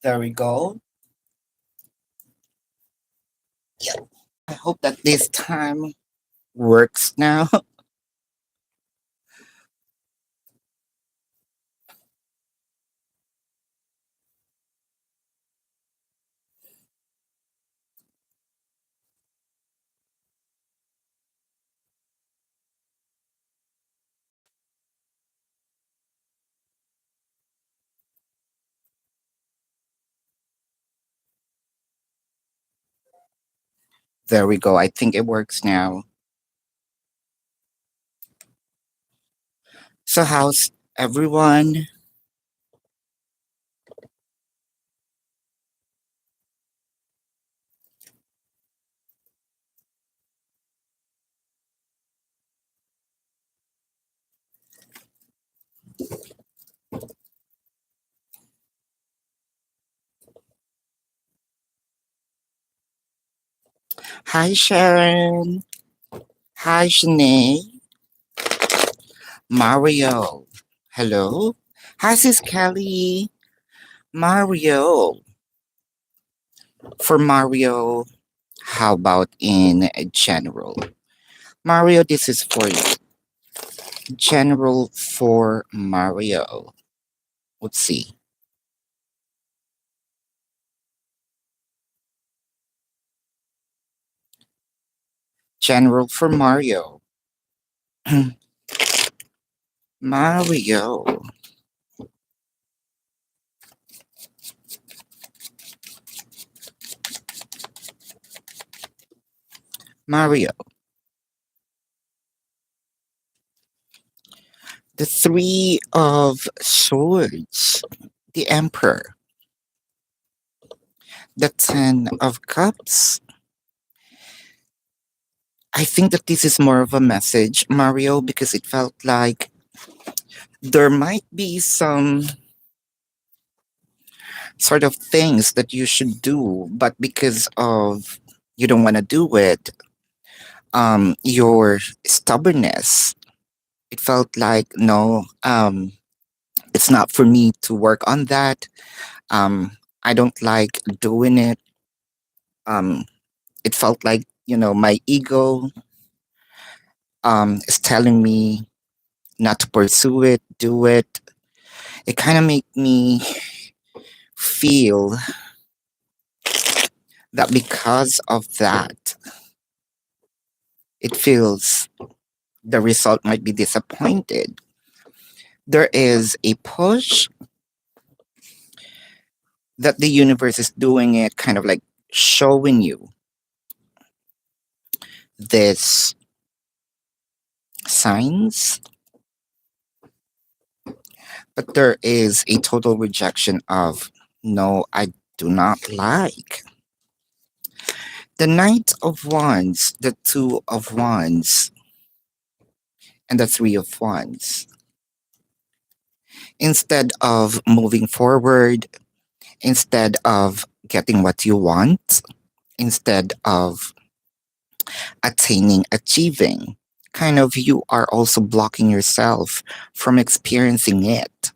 There we go. I hope that this time works now. There we go. I think it works now. So, how's everyone? Hi, Sharon. Hi, Shanae. Mario. Hello. Hi, Sis Kelly. Mario. For Mario, how about in general? Mario, this is for you. General for Mario. Let's see. General for Mario. Mario. Mario. The Three of Swords. The Emperor. The Ten of Cups. I think that this is more of a message, Mario, because it felt like there might be some sort of things that you should do, but because of you don't want to do it, your stubbornness, it felt like no, it's not for me to work on that. I don't like doing it. Um, it felt like my ego is telling me not to pursue it, do it. It kind of made me feel that because of that, it feels the result might be disappointed. There is a push that the universe is doing it, kind of like showing you this signs, but there is a total rejection of no, I do not like. The Knight of Wands, the Two of Wands, and the Three of Wands. Instead of moving forward, instead of getting what you want, instead of attaining, achieving, kind of you are also blocking yourself from experiencing it.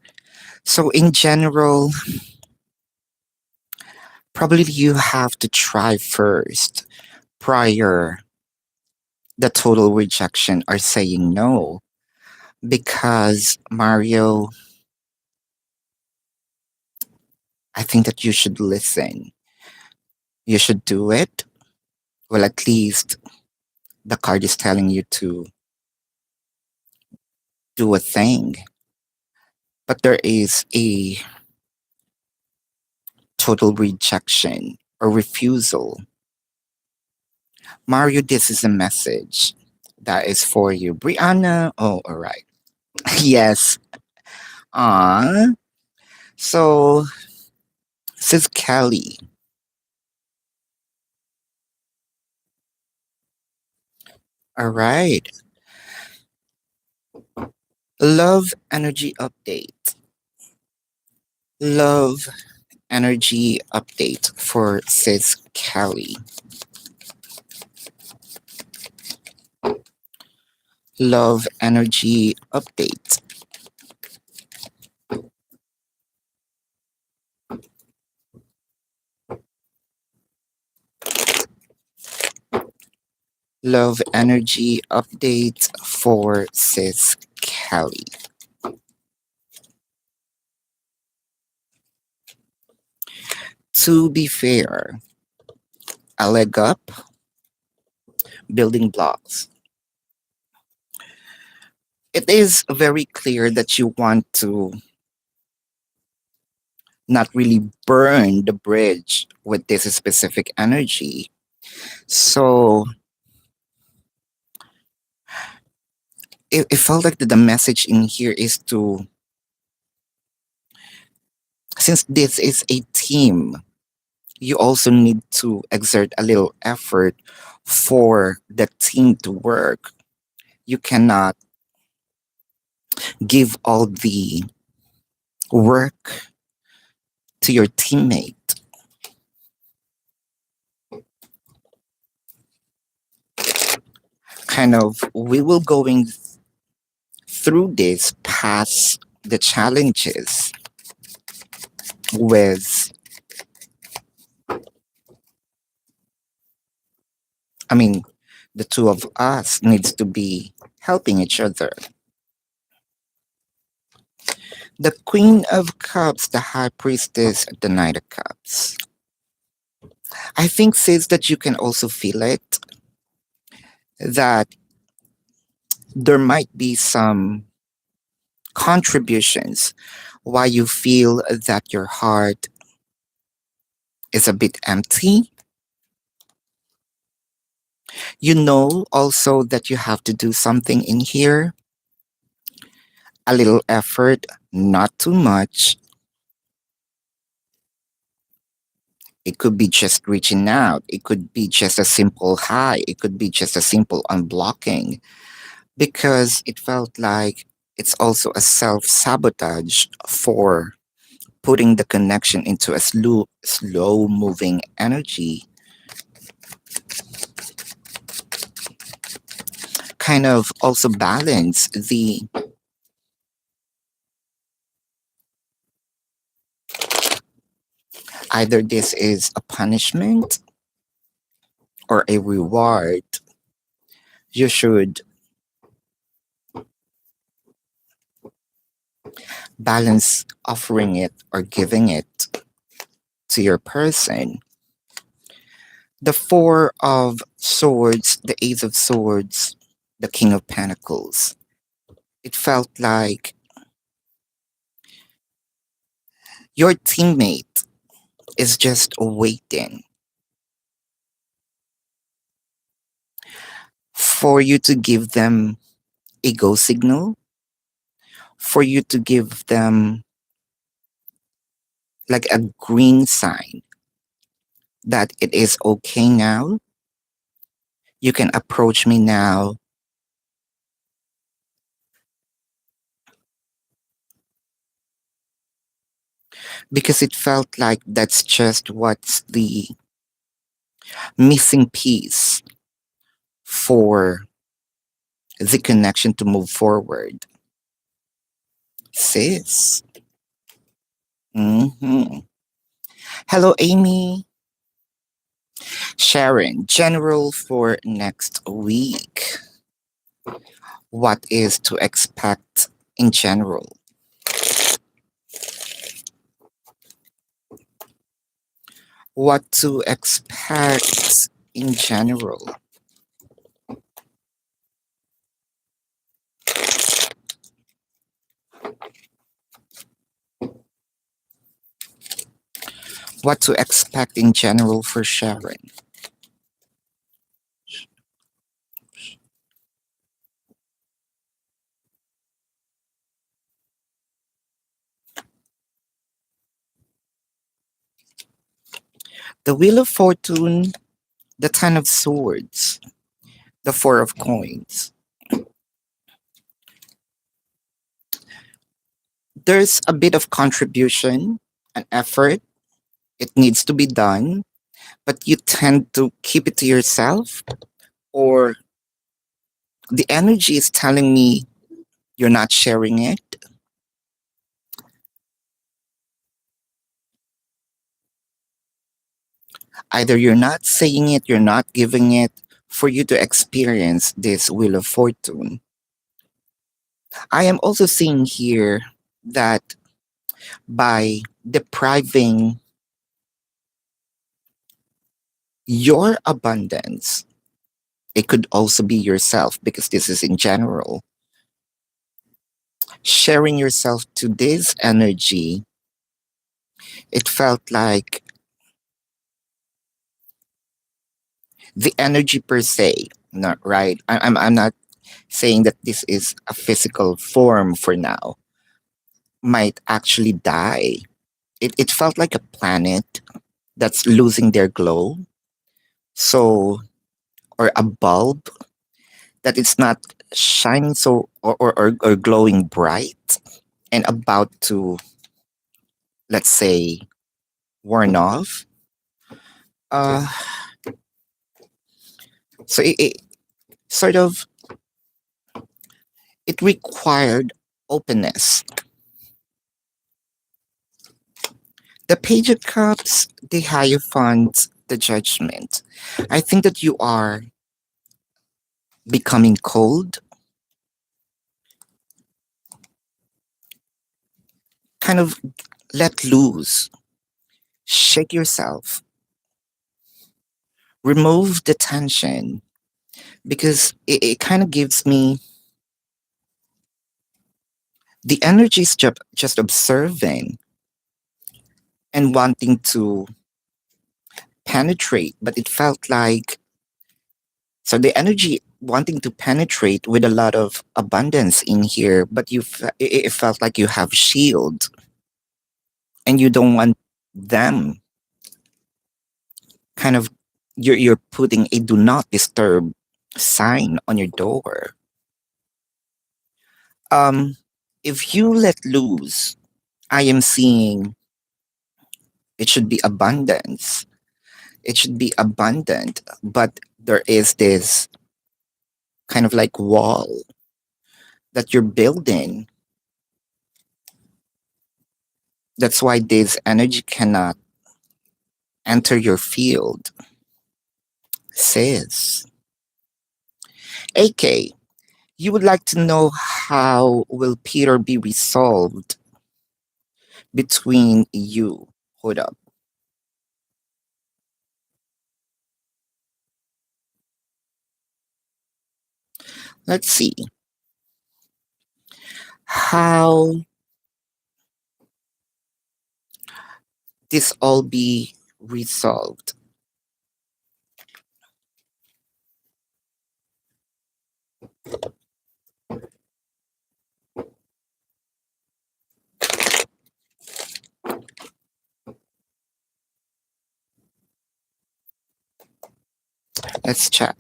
So, in general, probably you have to try first prior the total rejection or saying no. Because, Mario, I think that you should listen. You should do it. Well, at least the card is telling you to do a thing. But there is a total rejection or refusal. Mario, this is a message that is for you. Brianna, oh, all right. Yes. So, says Kelly. All right. Love energy update. Love energy update for Sis Kelly. Love energy update. Love energy update for Sis Kelly. To be fair, a leg up, building blocks. It is very clear that you want to not really burn the bridge with this specific energy. So it felt like the message in here is to, since this is a team, you also need to exert a little effort for the team to work. You cannot give all the work to your teammate. Kind of, we will going through this past the challenges with, I mean, the two of us needs to be helping each other. The Queen of Cups, the High Priestess, the Knight of Cups. I think says that you can also feel it, that there might be some contributions why you feel that your heart is a bit empty. You know also that you have to do something in here, a little effort, not too much. It could be just reaching out. It could be just a simple hi. It could be just a simple unblocking, because it felt like it's also a self sabotage for putting the connection into a slow moving energy. Kind of also balance the, either this is a punishment or a reward. You should balance offering it or giving it to your person. The Four of Swords, the Ace of Swords, the King of Pentacles. It felt like your teammate is just waiting for you to give them a go signal, for you to give them like a green sign that it is okay now. You can approach me now, because it felt like that's just what's the missing piece for the connection to move forward. Sis. Hmm. Hello, Amy. Sharon, general for next week. What is to expect in general? What to expect in general? What to expect in general for Sharon? The Wheel of Fortune, the Ten of Swords, the Four of Coins. There's a bit of contribution and effort. It needs to be done, but you tend to keep it to yourself, or the energy is telling me you're not sharing it. Either you're not saying it, you're not giving it for you to experience this Wheel of Fortune. I am also seeing here that by depriving your abundance, it could also be yourself because this is in general. Sharing yourself to this energy, it felt like the energy per se, not right. I'm not saying that this is a physical form for now, might actually die. It felt like a planet that's losing their glow. So, or a bulb that it's not shining so or glowing bright and about to, let's say, worn off. Uh, so it sort of it required openness. The Page of Cups, the Hierophant, the Judgment. I think that you are becoming cold, kind of let loose, shake yourself, remove the tension, because it kind of gives me the energy is just observing and wanting to penetrate, but it felt like so the energy wanting to penetrate with a lot of abundance in here, but it felt like you have shield and you don't want them kind of you're putting a do not disturb sign on your door. Um, if you let loose, I am seeing it should be abundance. It should be abundant, but there is this kind of like wall that you're building. That's why this energy cannot enter your field, says. AK, you would like to know how will Peter be resolved between you. Hold up. Let's see. How this all be resolved. Let's check.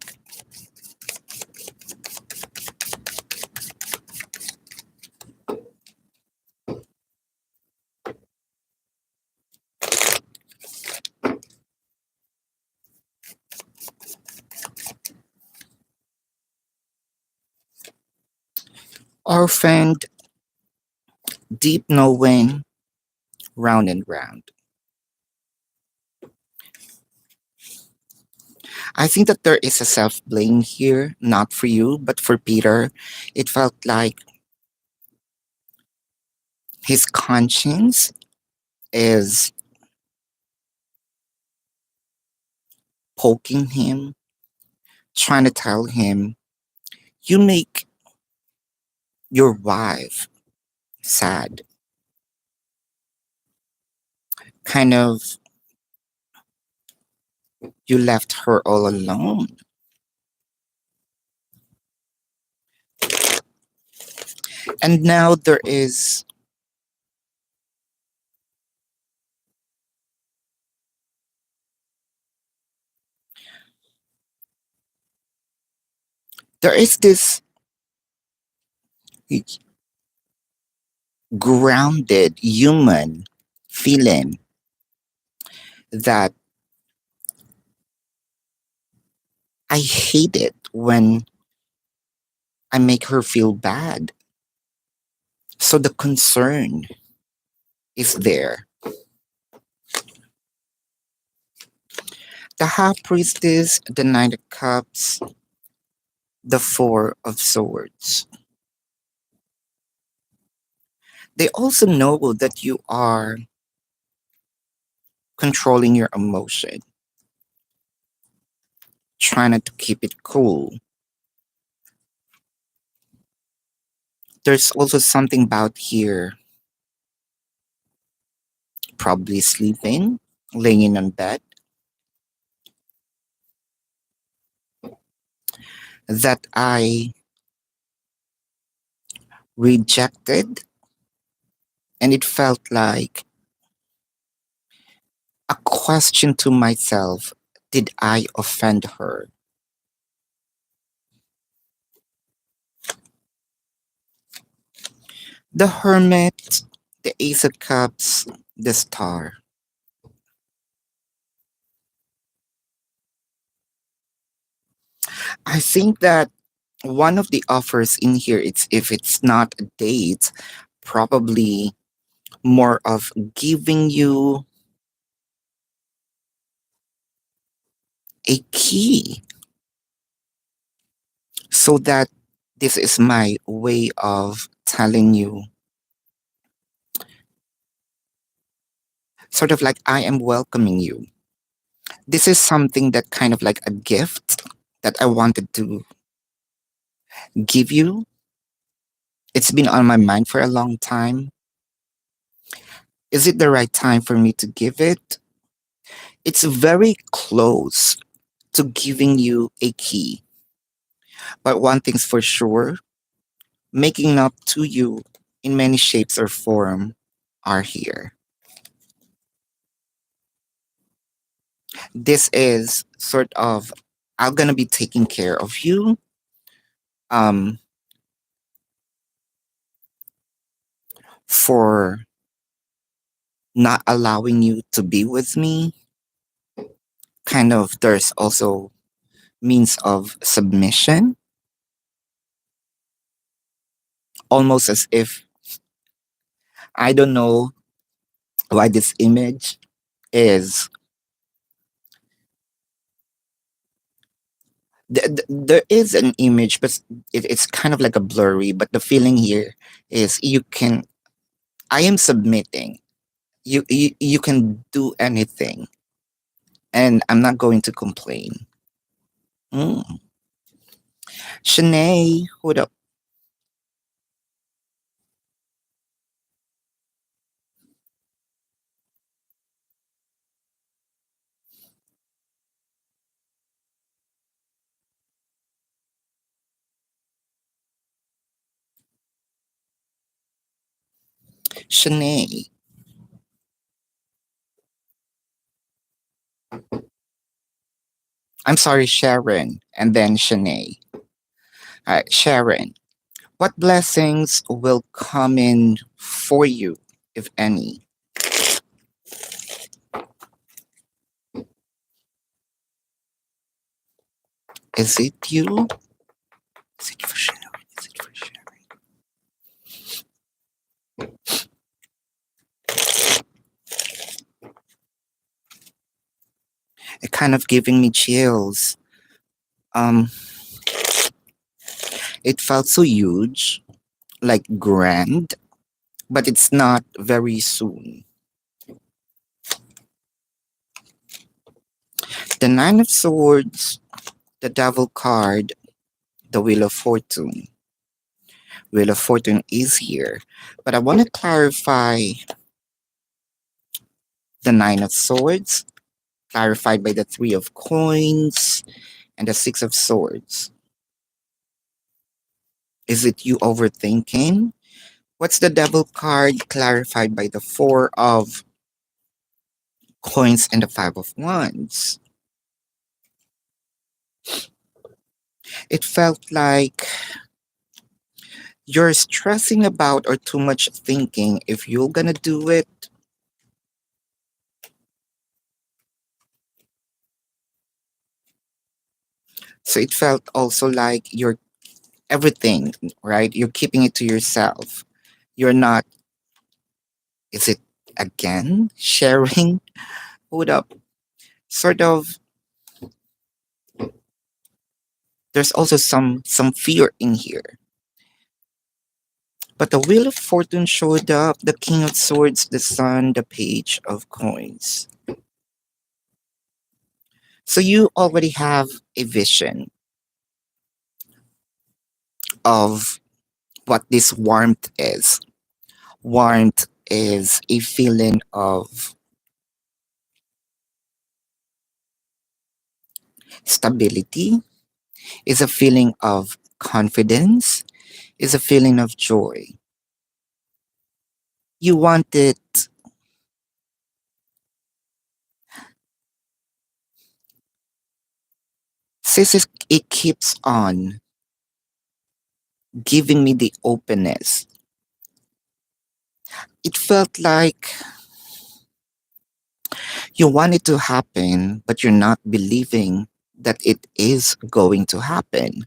Orphaned, deep knowing, round and round. I think that there is a self blame here, not for you, but for Peter. It felt like his conscience is poking him, trying to tell him, you make your wife sad. Kind of, you left her all alone. And now there is this grounded human feeling that I hate it when I make her feel bad. So the concern is there. The High Priestess, the Knight of Cups, the Four of Swords. They also know that you are controlling your emotion, trying to keep it cool. There's also something about here, probably sleeping, laying on bed, that I rejected, and it felt like a question to myself: did I offend her? The Hermit, the Ace of Cups, the Star. I think that one of the offers in here, it's if it's not a date, probably more of giving you a key, so that this is my way of telling you, sort of like I am welcoming you. This is something that kind of like a gift that I wanted to give you. It's been on my mind for a long time. Is it the right time for me to give it? It's very close to giving you a key. But one thing's for sure, making up to you in many shapes or form are here. This is sort of, I'm gonna be taking care of you. Um, for not allowing you to be with me. Kind of, there's also means of submission, almost as if, I don't know why this image is, there is an image, but it's kind of like a blurry, but the feeling here is you can, I am submitting. You can do anything, and I'm not going to complain. Mm. Shanae, hold up. Shanae. I'm sorry, Sharon, and then Shanae. All right, Sharon. What blessings will come in for you, if any? Is it you? Is it for Sharon? Is it for Sharon? It kind of giving me chills. Um, it felt so huge, like grand, but it's not very soon. The Nine of Swords, the Devil card, the Wheel of Fortune. Wheel of Fortune is here, but I want to clarify the Nine of Swords, clarified by the Three of Coins and the Six of Swords. Is it you overthinking? What's the Devil card, clarified by the Four of Coins and the Five of Wands? It felt like you're stressing about or too much thinking if you're gonna do it. So it felt also like you're everything, right? You're keeping it to yourself. You're not, is it again sharing? Hold up. Sort of, There's also some fear in here. But the Wheel of Fortune showed up, the King of Swords, the Sun, the Page of Coins. So you already have a vision of what this warmth is. Warmth is a feeling of stability, is a feeling of confidence, is a feeling of joy. You want it, since it keeps on giving me the openness. It felt like you want it to happen, but you're not believing that it is going to happen.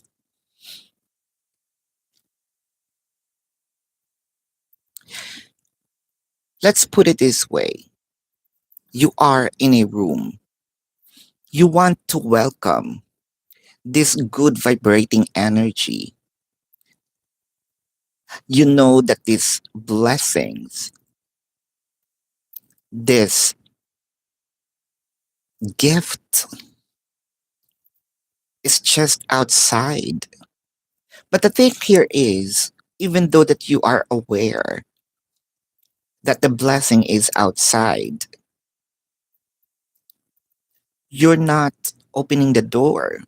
Let's put it this way: you are in a room, you want to welcome this good vibrating energy. You know that these blessings, this gift is just outside. But the thing here is, even though that you are aware that the blessing is outside, you're not opening the door.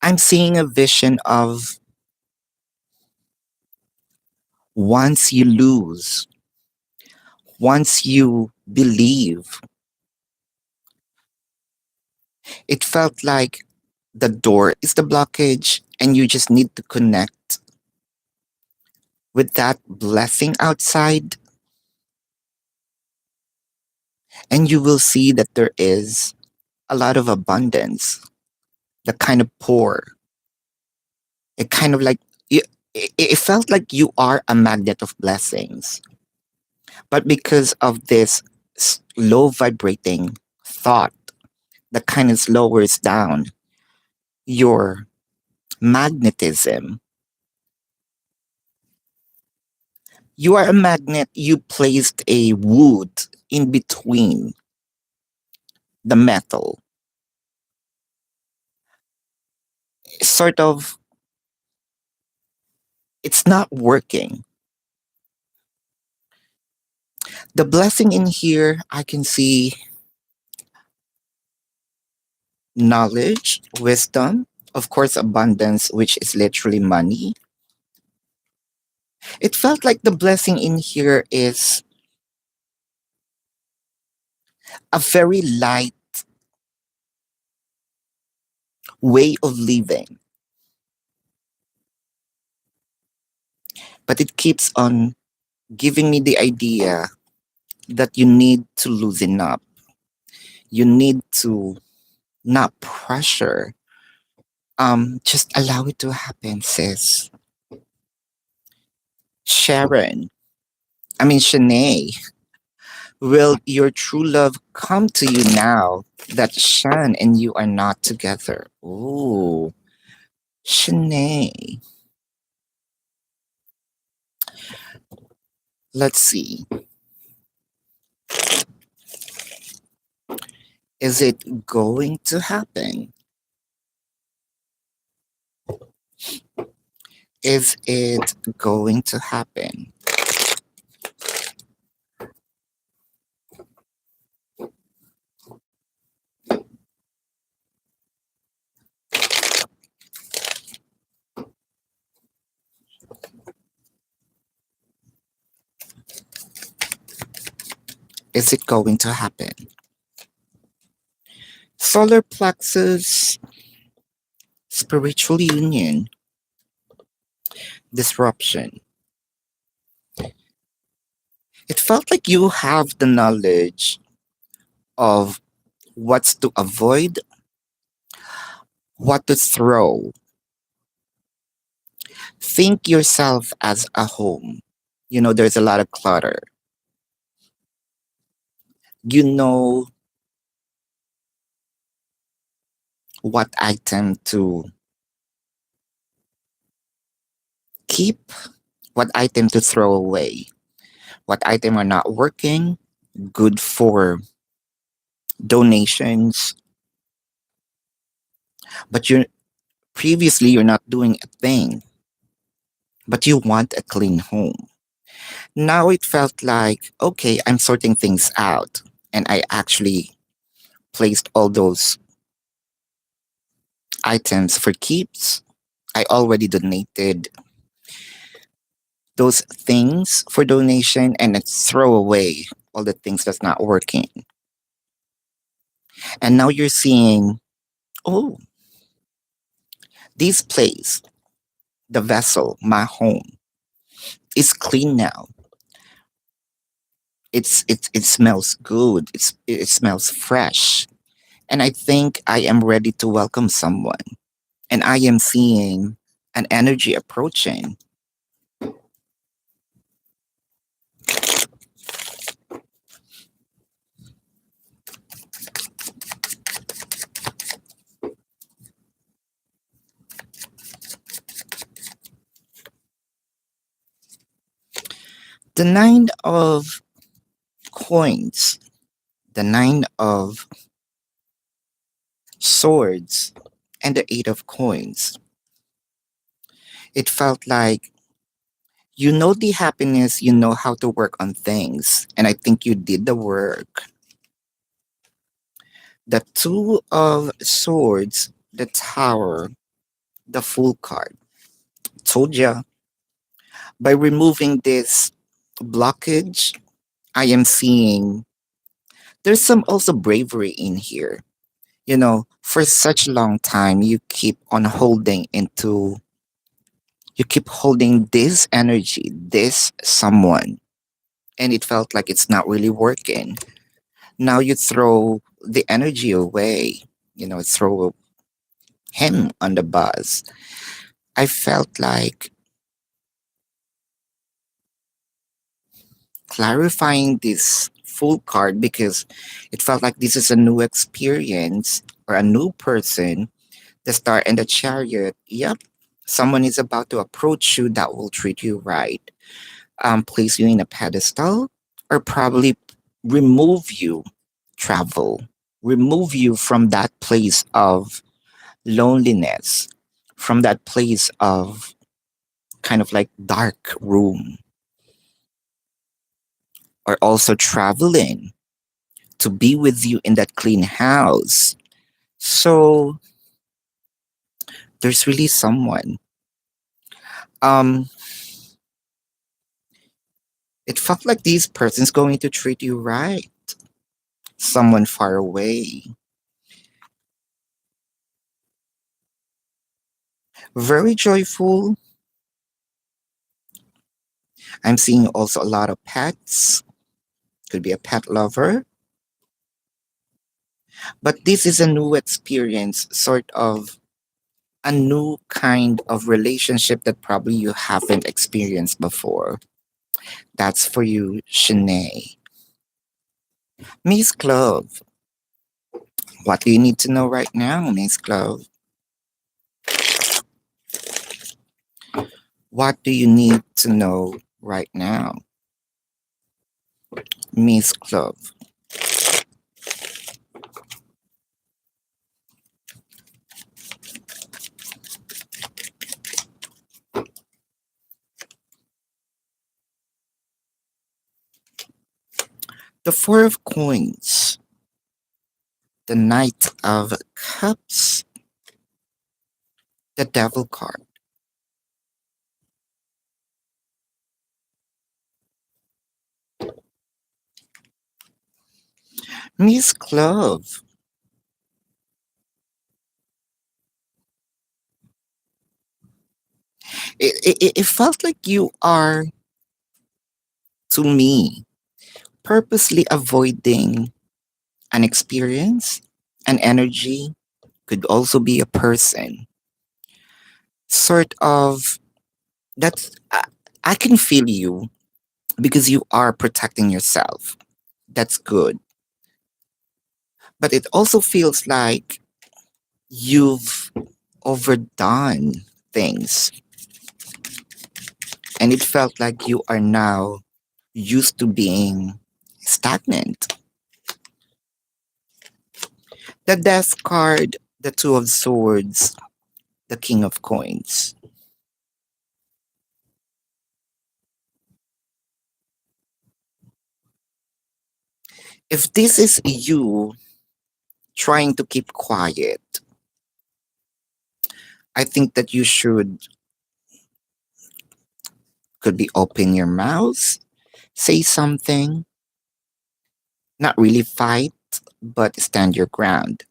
I'm seeing a vision of once you lose, once you believe, it felt like the door is the blockage and you just need to connect with that blessing outside, and you will see that there is a lot of abundance, the kind of pour. It kind of like, it felt like you are a magnet of blessings. But because of this low vibrating thought that kind of lowers down your magnetism, you are a magnet. You placed a wood in between the metal, sort of, it's not working. The blessing in here, I can see knowledge, wisdom, of course, abundance, which is literally money. It felt like the blessing in here is a very light way of living, but it keeps on giving me the idea that you need to loosen up. You need to not pressure. Just allow it to happen, sis. Sharon, I mean Shanae, will your true love come to you now that Shan and you are not together? Ooh, Shanae. Let's see. Is it going to happen? Is it going to happen? Is it going to happen? Solar plexus, spiritual union, disruption. It felt like you have the knowledge of what's to avoid, what to throw. Think yourself as a home. You know, there's a lot of clutter. You know what item to keep, what item to throw away, what item are not working, good for donations, but you're not doing a thing, but you want a clean home. Now it felt like, okay, I'm sorting things out. And I actually placed all those items for keeps. I already donated those things for donation and I throw away all the things that's not working. And now you're seeing, oh, this place, the vessel, my home, is clean now. It smells good. It smells fresh. And I think I am ready to welcome someone. And I am seeing an energy approaching. The nine of coins, the nine of swords, and the eight of coins. It felt like you know the happiness, you know how to work on things. And I think you did the work. The two of swords, the tower, the full card. Told ya, by removing this blockage, I am seeing there's some also bravery in here. You know, for such a long time, you keep holding this energy, this someone, and it felt like it's not really working. Now you throw the energy away, throw him on the bus. I felt like clarifying this full card because it felt like this is a new experience or a new person. The star and the chariot. Yep. Someone is about to approach you that will treat you right, place you in a pedestal, or probably remove you, travel, remove you from that place of loneliness, from that place of kind of like dark room, or also traveling to be with you in that clean house. So there's really someone. Um, it felt like this person's going to treat you right. Someone far away. Very joyful. I'm seeing also a lot of pets. Could be a pet lover. But this is a new experience, sort of a new kind of relationship that probably you haven't experienced before. That's for you, Shanae. Miss Clove, what do you need to know right now, Miss Clove? What do you need to know right now, Miss Clove? The Four of Coins, the Knight of Cups, the Devil card. Miss Clove, it felt like you are, to me, purposely avoiding an experience, an energy, could also be a person. Sort of that's, I can feel you because you are protecting yourself. That's good. but it also feels like you've overdone things, and it felt like you are now used to being stagnant. The death card, the two of swords, the king of coins. If this is you trying to keep quiet, I think that you should could be open your mouth, say something, not really fight, but stand your ground.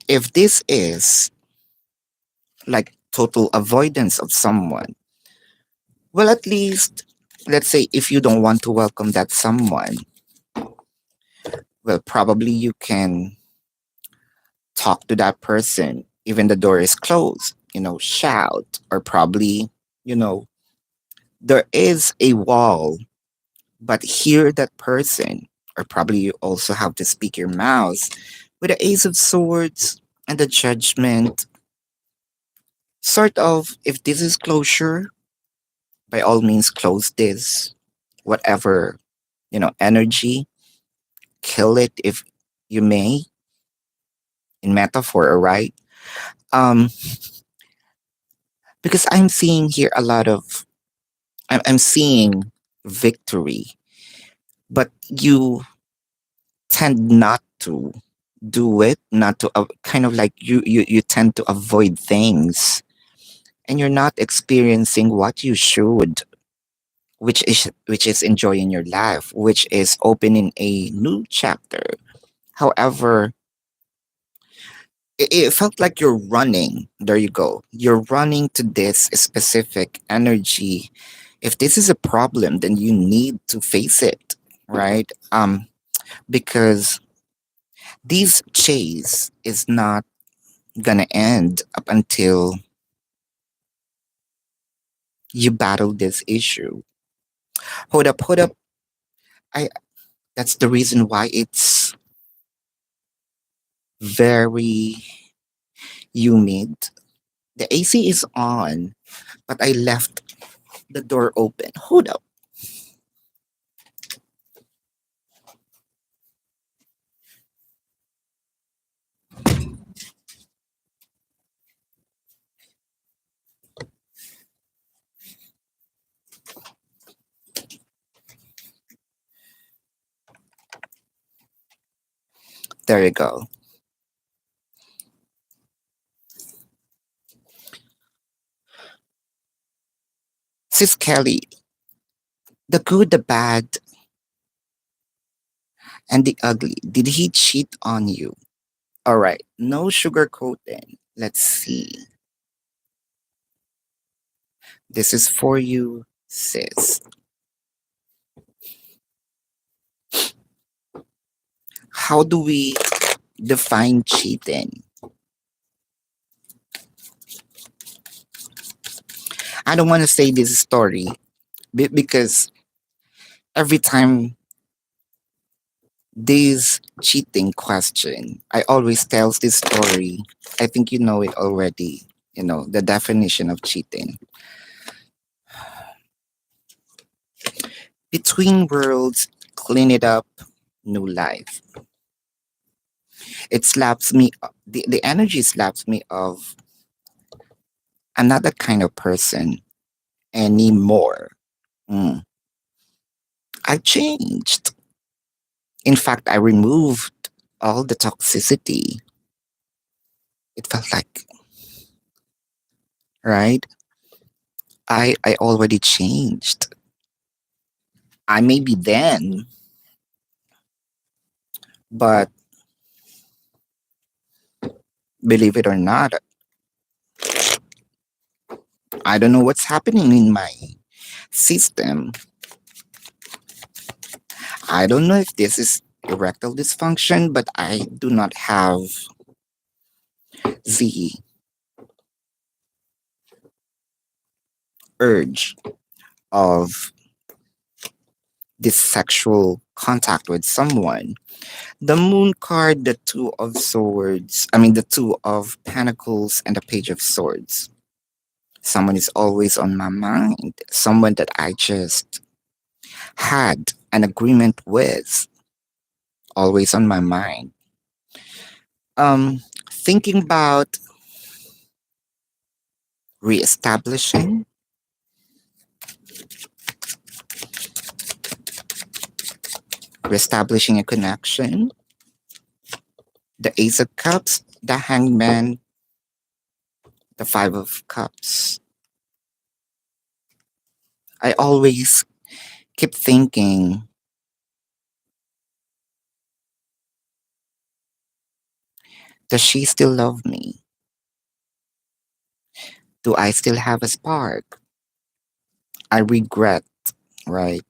If this is like total avoidance of someone, well, at least, let's say if you don't want to welcome that someone, well, probably you can talk to that person, even the door is closed, shout, or probably, you know, there is a wall, but hear that person, or probably you also have to speak your mouth with the Ace of Swords and the Judgment. Sort of, if this is closure, by all means, close this. Whatever, energy, kill it if you may, in metaphor, all right? Um, because I'm seeing here a lot of, I'm seeing victory, but you tend not to do it, not to kind of like you tend to avoid things, and you're not experiencing what you should, which is enjoying your life, which is opening a new chapter. However, it felt like you're running. There you go. You're running to this specific energy. If this is a problem, then you need to face it, right? Because this chase is not gonna end up until you battle this issue. Hold up, hold up. I That's the reason why it's very humid. The AC is on, but I left the door open. Hold up. There you go. Sis Kelly, the good, the bad, and the ugly. Did he cheat on you? All right, no sugarcoating. Let's see. This is for you, sis. How do we define cheating? I don't want to say this story because every time this cheating question, I always tells this story. I think you know it already. The definition of cheating. Between worlds, clean it up, new life. It slaps me. The energy slaps me of another kind of person anymore. Mm. I changed. In fact, I removed all the toxicity. It felt like, right? I already changed. I may be then, but believe it or not, I don't know what's happening in my system. I don't know if this is erectile dysfunction, but I do not have the urge of this sexual contact with someone. The moon card, the two of swords, I mean, the two of pentacles and the page of swords. Someone is always on my mind. Someone that I just had an agreement with, always on my mind. Um, Thinking about reestablishing, reestablishing a connection. The Ace of Cups, the Hangman, the Five of Cups. I always keep thinking, does she still love me? Do I still have a spark? I regret, right,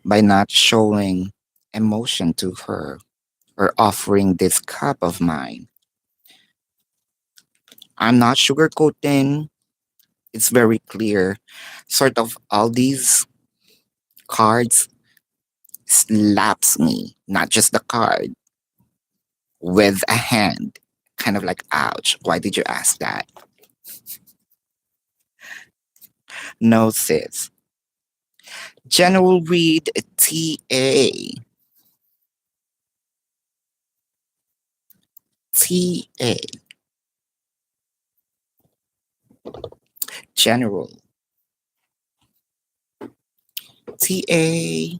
by not showing emotion to her or offering this cup of mine. I'm not sugarcoating. It's very clear. Sort of all these cards slaps me, not just the card, with a hand. Kind of like, ouch, why did you ask that? No, sis. General read TA. TA. General. TA.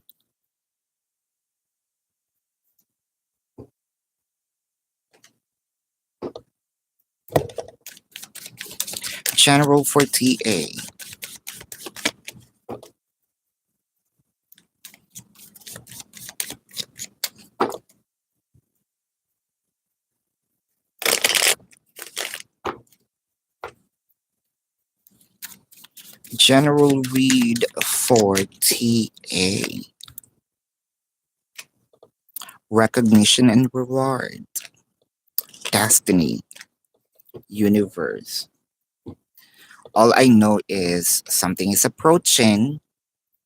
General for TA. General read for TA. Recognition and reward. Destiny. Universe. All I know is something is approaching,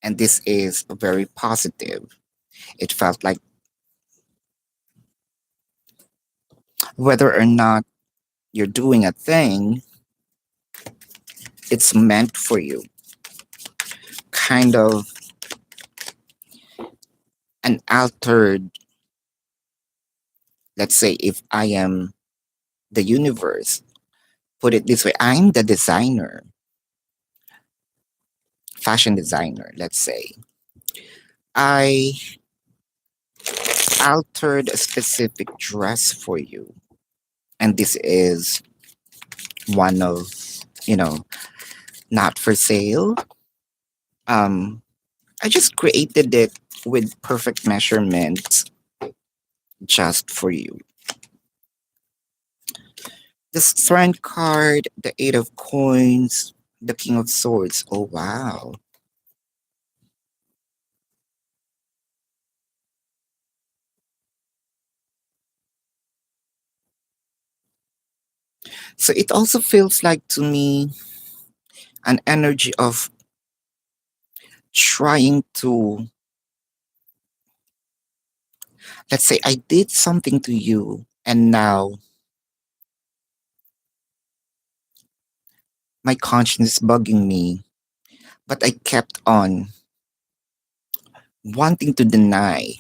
and this is very positive. It felt like whether or not you're doing a thing, it's meant for you. Kind of an altered, let's say, if I am the universe, put it this way, I'm the designer, fashion designer, let's say. I altered a specific dress for you. And this is one of, you know, not for sale. Um, I just created it with perfect measurements just for you. The strength card, the eight of coins, the king of swords. Oh wow. So it also feels like to me an energy of trying to, let's say I did something to you and now my conscience is bugging me, but I kept on wanting to deny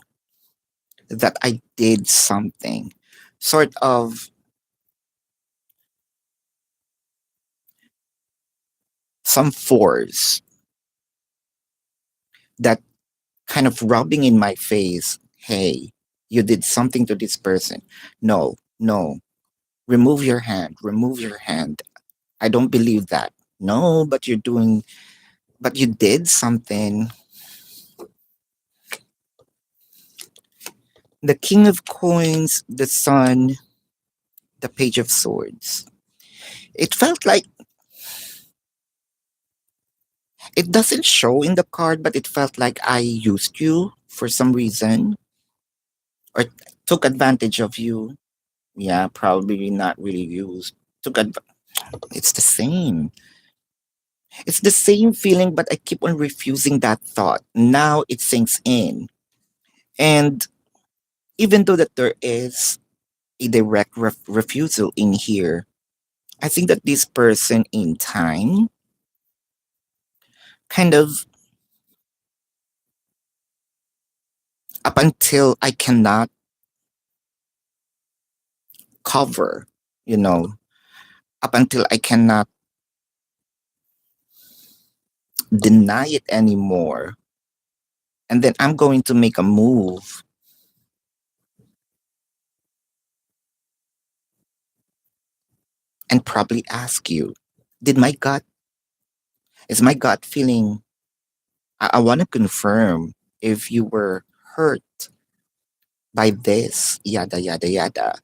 that I did something. Sort of some force that kind of rubbing in my face, hey, you did something to this person. No, no, remove your hand, remove your hand. I don't believe that. No, but you're doing, but you did something. The king of coins, the sun, the page of swords. It felt like it doesn't show in the card, but it felt like I used you for some reason or took advantage of you. Yeah, probably not really used. It's the same. It's the same feeling, but I keep on refusing that thought. Now it sinks in. And even though that there is a direct refusal in here, I think that this person in time kind of up until I cannot cover, you know, up until I cannot deny it anymore. And then I'm going to make a move and probably ask you, did my gut, is my gut feeling, I want to confirm if you were hurt by this, yada, yada, yada.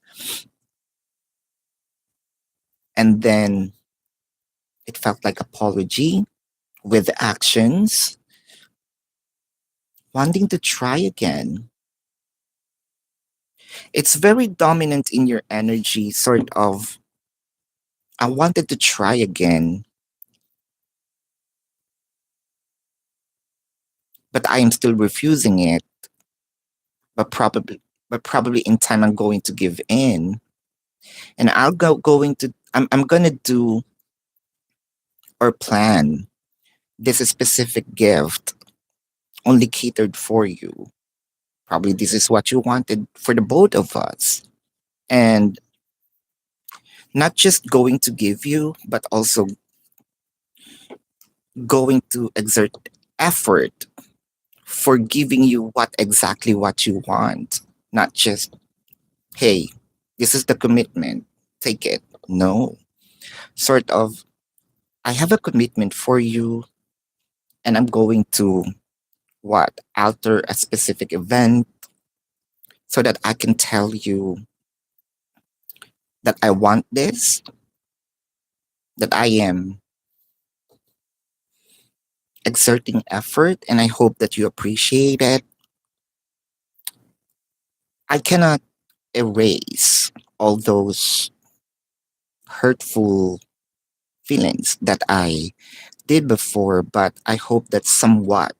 And then it felt like apology with actions, wanting to try again. It's very dominant in your energy, sort of, I wanted to try again, but I am still refusing it. But probably in time I'm going to give in, and I'm gonna do or plan this specific gift only catered for you. Probably this is what you wanted for the both of us. And not just going to give you, but also going to exert effort for giving you what you want. Not just, hey, this is the commitment, take it. No. Sort of, I have a commitment for you, and I'm going to alter a specific event so that I can tell you that I want this, that I am exerting effort, and I hope that you appreciate it. I cannot erase all those hurtful feelings that I did before, but I hope that somewhat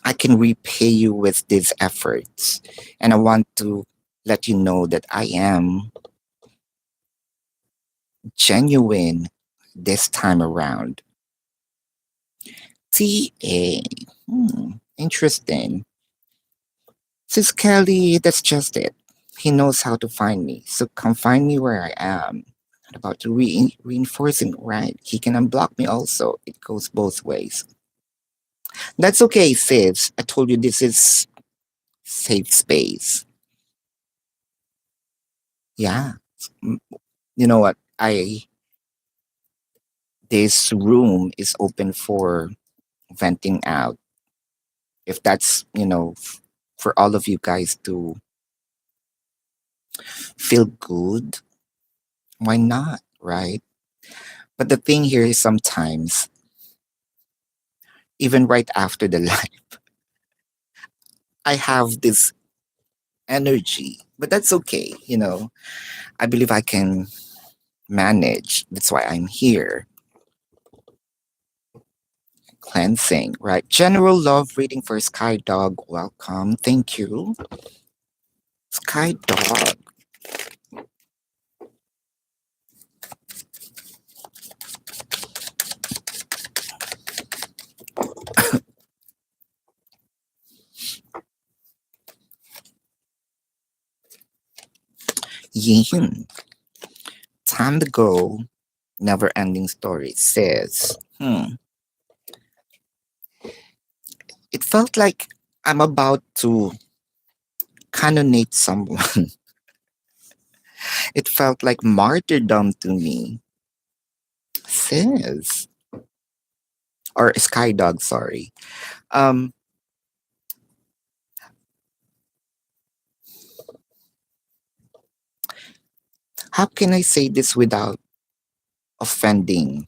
I can repay you with these efforts. And I want to let you know that I am genuine this time around. TA. Interesting. Says Kelly, that's just it. He knows how to find me. So come find me where I am. Not about to reinforcing, right? He can unblock me also. It goes both ways. That's okay, Sis. I told you this is safe space. Yeah. Mm, You know what? This room is open for venting out. If that's, for all of you guys to feel good, why not, right? But the thing here is sometimes, even right after the live, I have this energy, but that's okay. I believe I can manage. That's why I'm here. Cleansing, right? General love reading for Sky Dog. Welcome. Thank you. Sky Dog. Yin. Time to go. Never ending story says, it felt like I'm about to canonate someone. It felt like martyrdom to me. Says, or Sky Dog, sorry. Um, how can I say this without offending?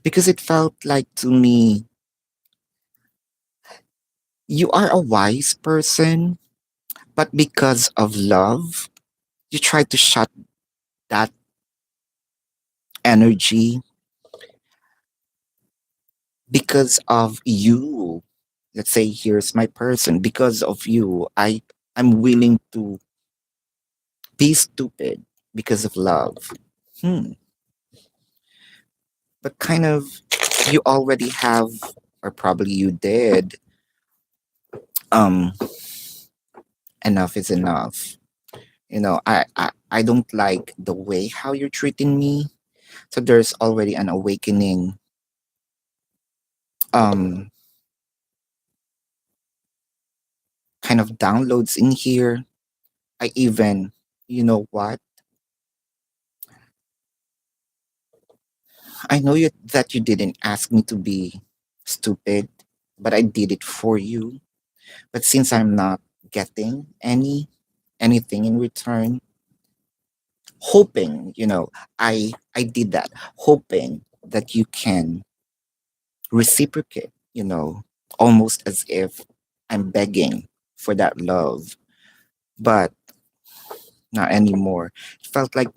Because it felt like to me, you are a wise person, but because of love, you try to shut that energy because of you. Let's say here's my person. Because of you, I'm willing to be stupid because of love. Hmm. But kind of you already have, or probably you did, um enough is enough. I don't like the way how you're treating me. So there's already an awakening, um kind of downloads in here. I even, you know what, I know that you didn't ask me to be stupid, but I did it for you. But since I'm not getting anything in return, hoping, I did that, hoping that you can reciprocate, almost as if I'm begging for that love. But not anymore. It felt like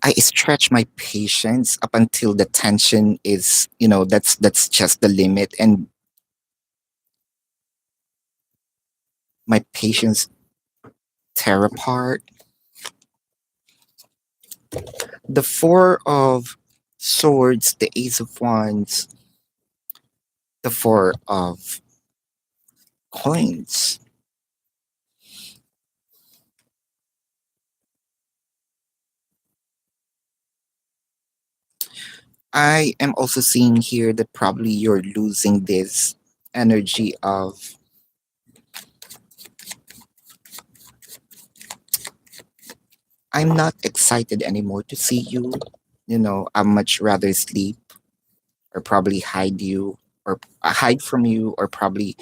I stretch my patience up until the tension is, that's just the limit, and my patience tear apart. The Four of Swords, the Ace of Wands, the Four of Coins. I am also seeing here that probably you're losing this energy of, I'm not excited anymore to see you. I much rather sleep, or probably hide you, or hide from you, or probably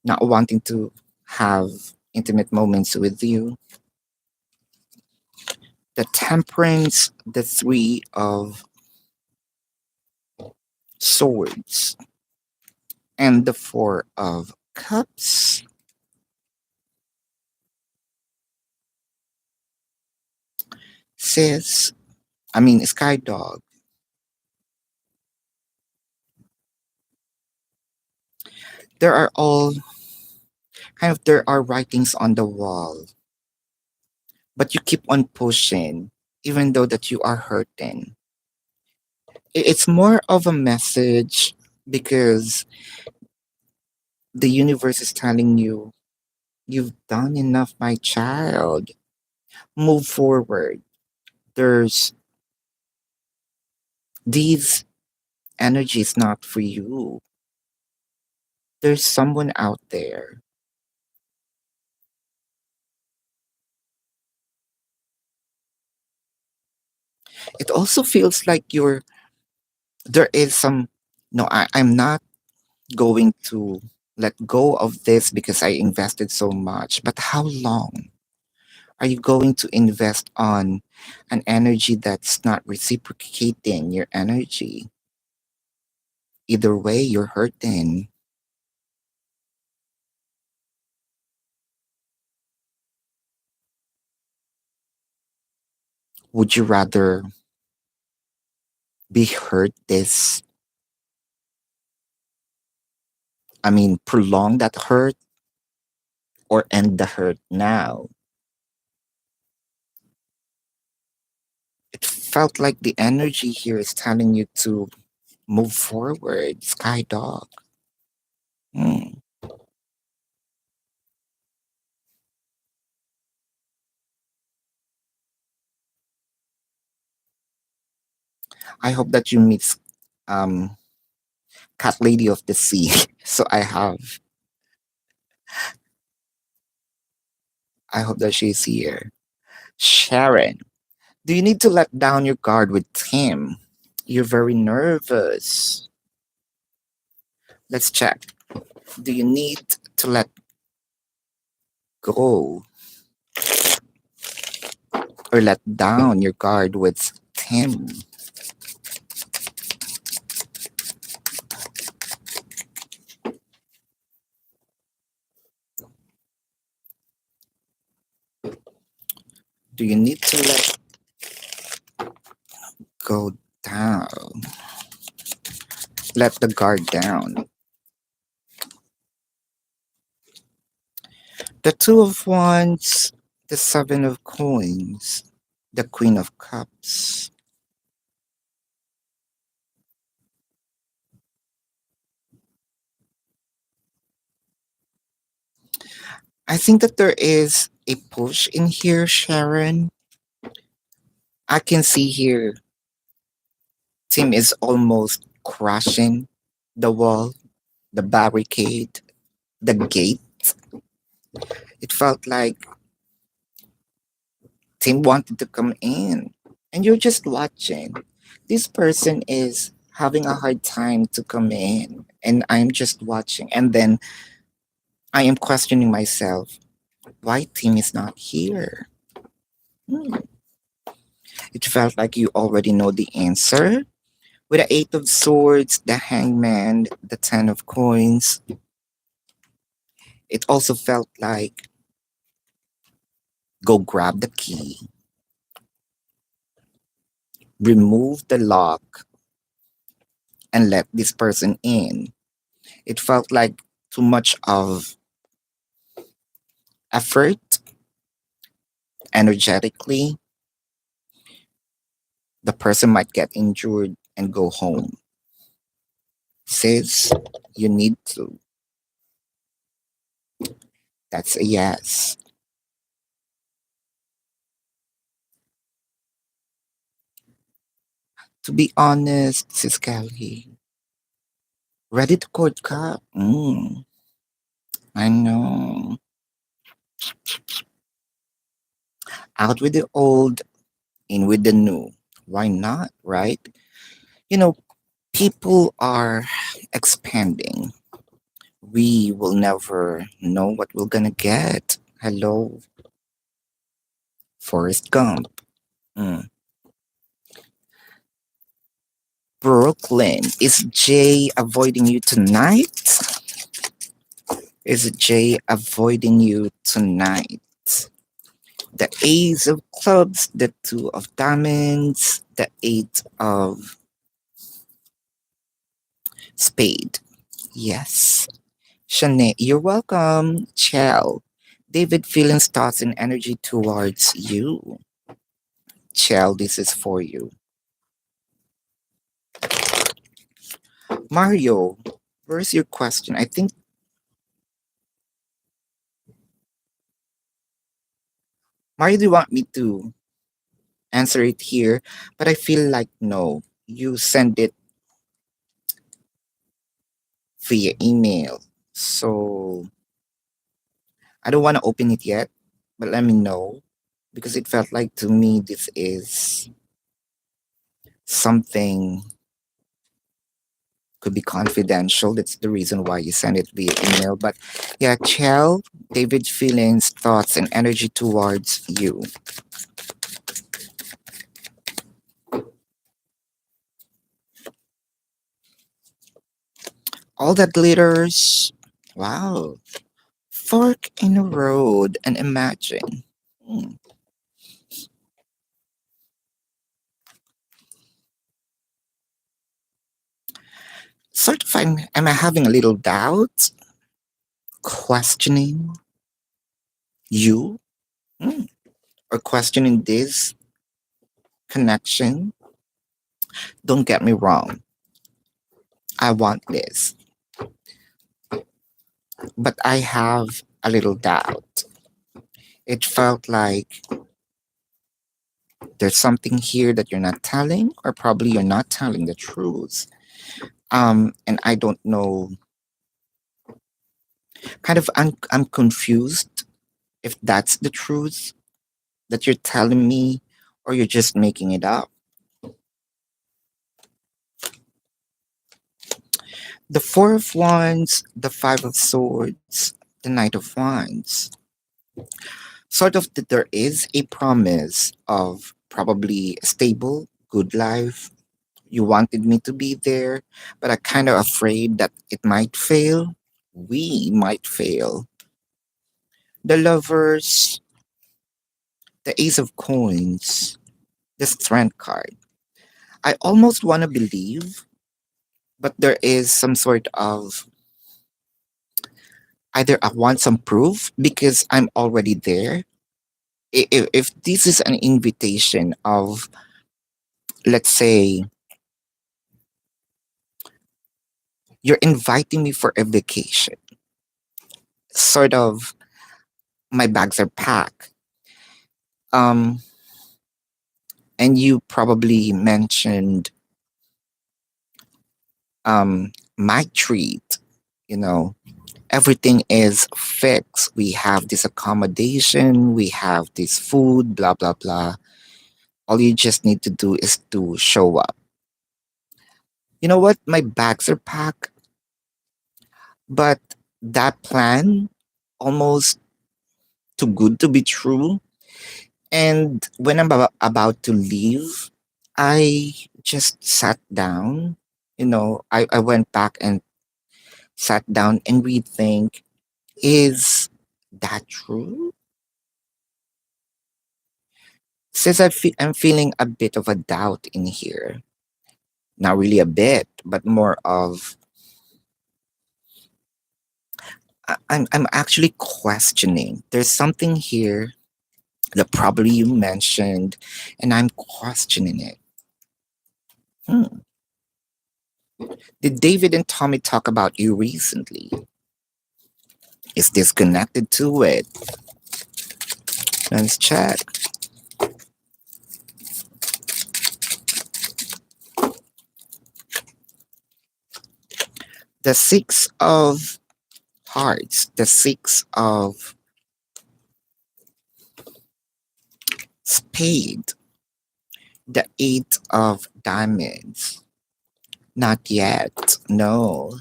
not wanting to have intimate moments with you. The Temperance, the Three of Swords, and the Four of Cups. Says, Sky Dog, there are all there are writings on the wall, but you keep on pushing, even though that you are hurting. It's more of a message because the universe is telling you, you've done enough, my child. Move forward. There's these energies not for you. There's someone out there. It also feels like there is some, no, I'm not going to let go of this because I invested so much. But how long are you going to invest on an energy that's not reciprocating your energy? Either way, you're hurting. Would you rather be hurt this, prolong that hurt, or end the hurt now? It felt like the energy here is telling you to move forward, Sky Dog. Hmm. I hope that you meet um Cat Lady of the Sea. So I hope that she's here. Sharon, do you need to let down your guard with Tim? You're very nervous. Let's check. Do you need to let go or let down your guard with Tim? Do you need to let go down. Let the guard down. The Two of Wands, the Seven of Coins, the Queen of Cups. I think that there is a push in here, Sharon. I can see here Tim is almost crashing the wall, the barricade, the gate. It felt like Tim wanted to come in and you're just watching. This person is having a hard time to come in and I'm just watching. And then I am questioning myself why Tim is not here. Hmm. It felt like you already know the answer. With the Eight of Swords, the Hangman, the Ten of Coins, it also felt like go grab the key, remove the lock, and let this person in. It felt like too much of effort energetically. The person might get injured and go home. Says you need to. That's a yes. To be honest, Sis Kelly, ready to court cup? I know. Out with the old, in with the new. Why not, right? You know, people are expanding. We will never know what we're gonna get. Hello, Forrest Gump. Mm. Brooklyn, is Jay avoiding you tonight? Is Jay avoiding you tonight? The Ace of Clubs, the Two of Diamonds, the Eight of Spade. Yes. Shanae, you're welcome. Chell. David, feelings, thoughts, and energy towards you. Chell, this is for you. Mario, where's your question? I think, Mario, do you want me to answer it here? But I feel like no. You send it via email. So I don't want to open it yet, but let me know because it felt like to me this is something could be confidential. That's the reason why you send it via email. But yeah, Chell, David, feelings, thoughts, and energy towards you. All that glitters. Wow. Fork in the road and imagine. Hmm. Sort of, am I having a little doubt? Questioning you? Hmm. Or questioning this connection? Don't get me wrong. I want this. But I have a little doubt. It felt like there's something here that you're not telling, or probably you're not telling the truth. And I don't know. Kind of, I'm confused if that's the truth that you're telling me, or you're just making it up. The Four of Wands, the Five of Swords, the Knight of Wands. Sort of that there is a promise of probably a stable, good life. You wanted me to be there, but I'm kind of afraid that it might fail. We might fail. The Lovers, the Ace of Coins, the Strength card. I almost want to believe, but there is some sort of either I want some proof because I'm already there. If this is an invitation of, let's say, you're inviting me for a vacation, sort of, my bags are packed. Um, and you probably mentioned my treat, you know, everything is fixed. We have this accommodation, we have this food, blah, blah, blah. All you just need to do is to show up. You know what? My bags are packed, but that plan almost too good to be true. And when I'm about to leave, I just sat down. I went back and sat down and rethink, is that true? Since I'm feeling a bit of a doubt in here. Not really a bit, but more of I'm actually questioning. There's something here that probably you mentioned, and I'm questioning it. Hmm. Did David and Tommy talk about you recently? Is this connected to it? Let's check. The Six of Hearts, the Six of Spade, the Eight of Diamonds. Not yet. No.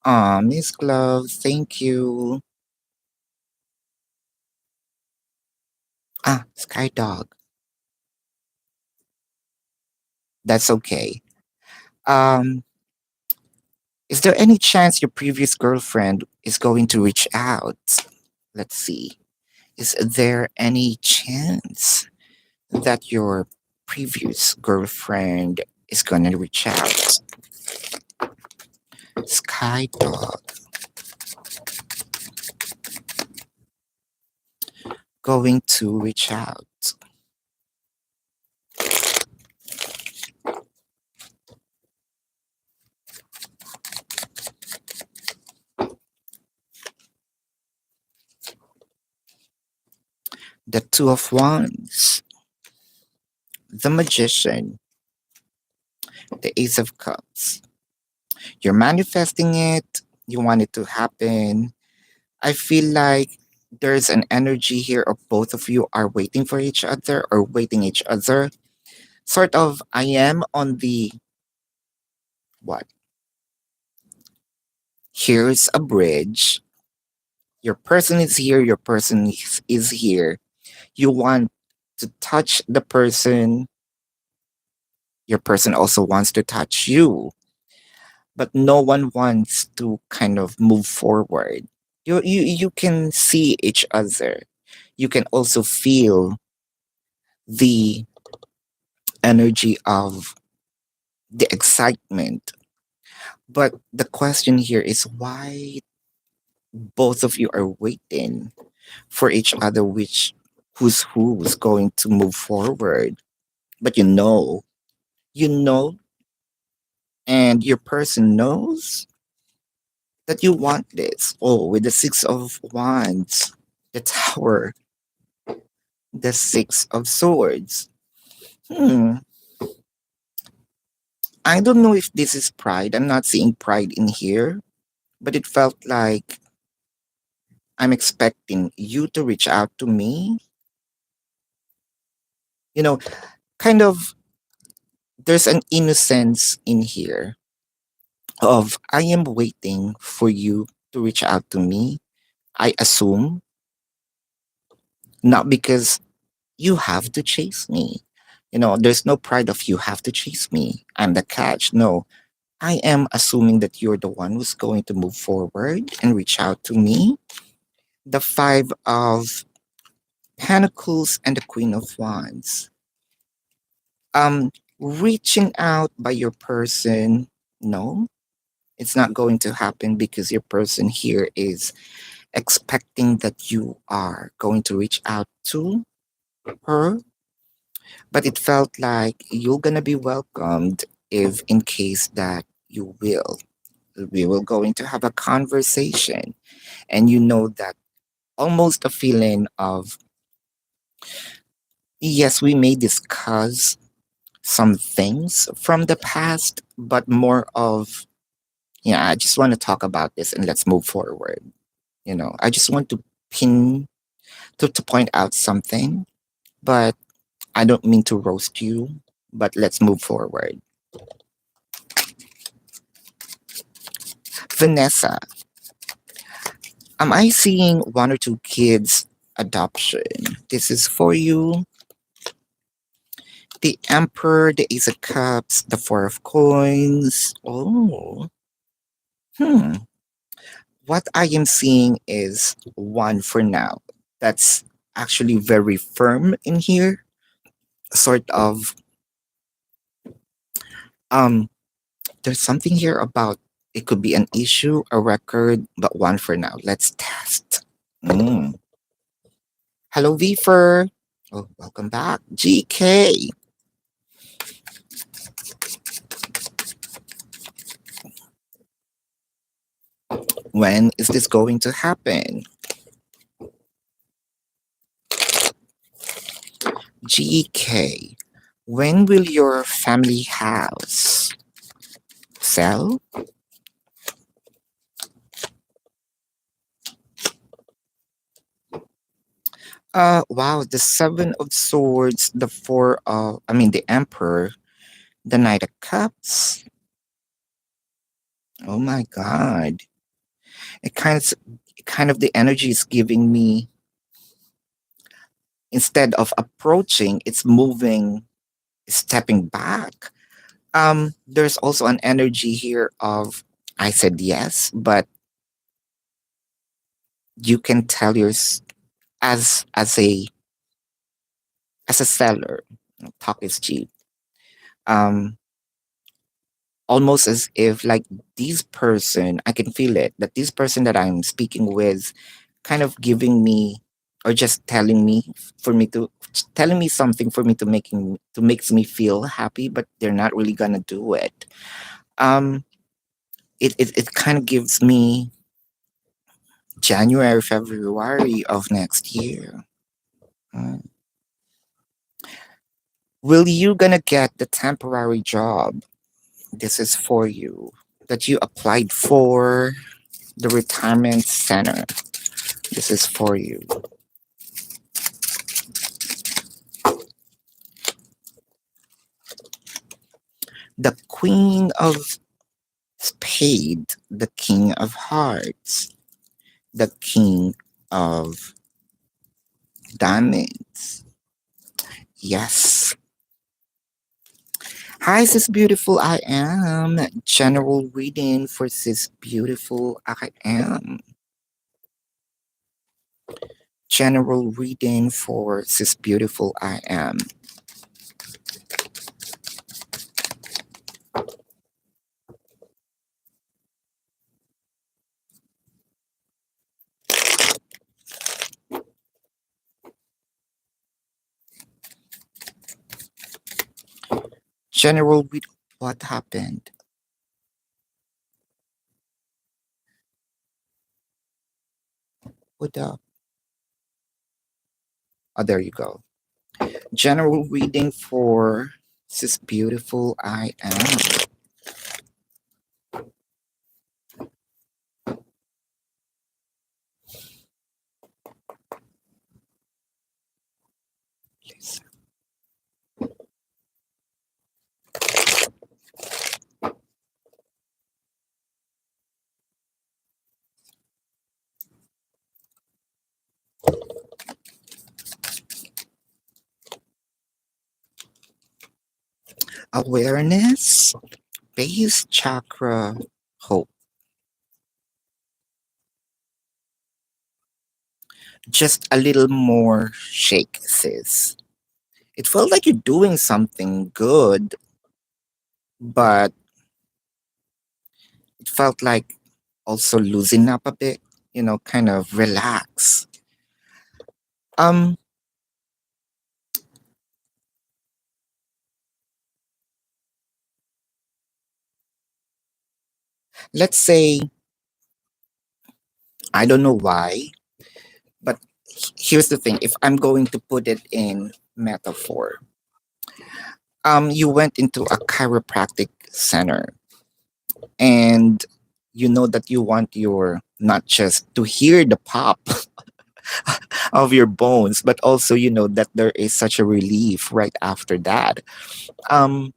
Miss Glove, thank you. Sky Dog. That's okay. Um, is there any chance your previous girlfriend is going to reach out? Let's see. Is there any chance that your previous girlfriend is going to reach out? Sky Dog. Going to reach out. The Two of Wands. The Magician. The Ace of Cups. You're manifesting it. You want it to happen. I feel like there's an energy here of both of you are waiting for each other or waiting each other. Sort of, I am on the what? Here's a bridge. Your person is here, your person is here. You want to touch the person, your person also wants to touch you, but no one wants to kind of move forward. You can see each other. You can also feel the energy of the excitement. But the question here is why both of you are waiting for each other, which who's going to move forward. But you know, and your person knows that you want this. Oh, with the Six of Wands, the Tower, the Six of Swords. Hmm. I don't know if this is pride. I'm not seeing pride in here, but it felt like I'm expecting you to reach out to me. You know, kind of, there's an innocence in here of I am waiting for you to reach out to me. I assume, not because you have to chase me. There's no pride of you have to chase me. I'm the catch. No, I am assuming that you're the one who's going to move forward and reach out to me. The Five of Pentacles and the Queen of Wands. Reaching out by your person, no, it's not going to happen because your person here is expecting that you are going to reach out to her, but it felt like you're gonna be welcomed if in case that you will. We will going to have a conversation, and you know that almost a feeling of yes, we may discuss some things from the past, but more of yeah, I just want to talk about this and let's move forward. I just want to pin to point out something, but I don't mean to roast you, but let's move forward. Vanessa, am I seeing one or two kids adoption? This is for you. The Emperor, the Ace of Cups, the Four of Coins. Oh, hmm. What I am seeing is one for now. That's actually very firm in here. Sort of, um, there's something here about it could be an issue, a record, but one for now. Let's test. Mm. Hello, Vifer. Oh, welcome back. GK. When is this going to happen? GK. When will your family house sell? Wow, the Seven of Swords, the the Emperor, the Knight of Cups. Oh my God. It kind of the energy is giving me, instead of approaching, it's moving, stepping back. There's also an energy here of I said yes, but you can tell as a seller, talk is cheap. Um, Almost as if like this person, I can feel it that this person that I'm speaking with, kind of giving me or just telling me something for me to makes me feel happy, but they're not really gonna do it. Um, it kind of gives me January, February of next year. Mm. Will you gonna get the temporary job? This is for you that you applied for the retirement center. This is for you. The Queen of Spade, the King of Hearts, the King of Diamonds. Yes. Hi, sis beautiful. I am. General reading for sis beautiful. I am. General reading for sis beautiful. I am. General read. What happened? What up? Oh, there you go. General reading for sis beautiful. I am. Please. Awareness, base chakra, hope. Just a little more shake, sis. It felt like you're doing something good, but it felt like also losing up a bit, kind of relax. Um, let's say, I don't know why, but here's the thing. If I'm going to put it in metaphor, you went into a chiropractic center and you know that you want your not just to hear the pop of your bones, but also you know that there is such a relief right after that. Um,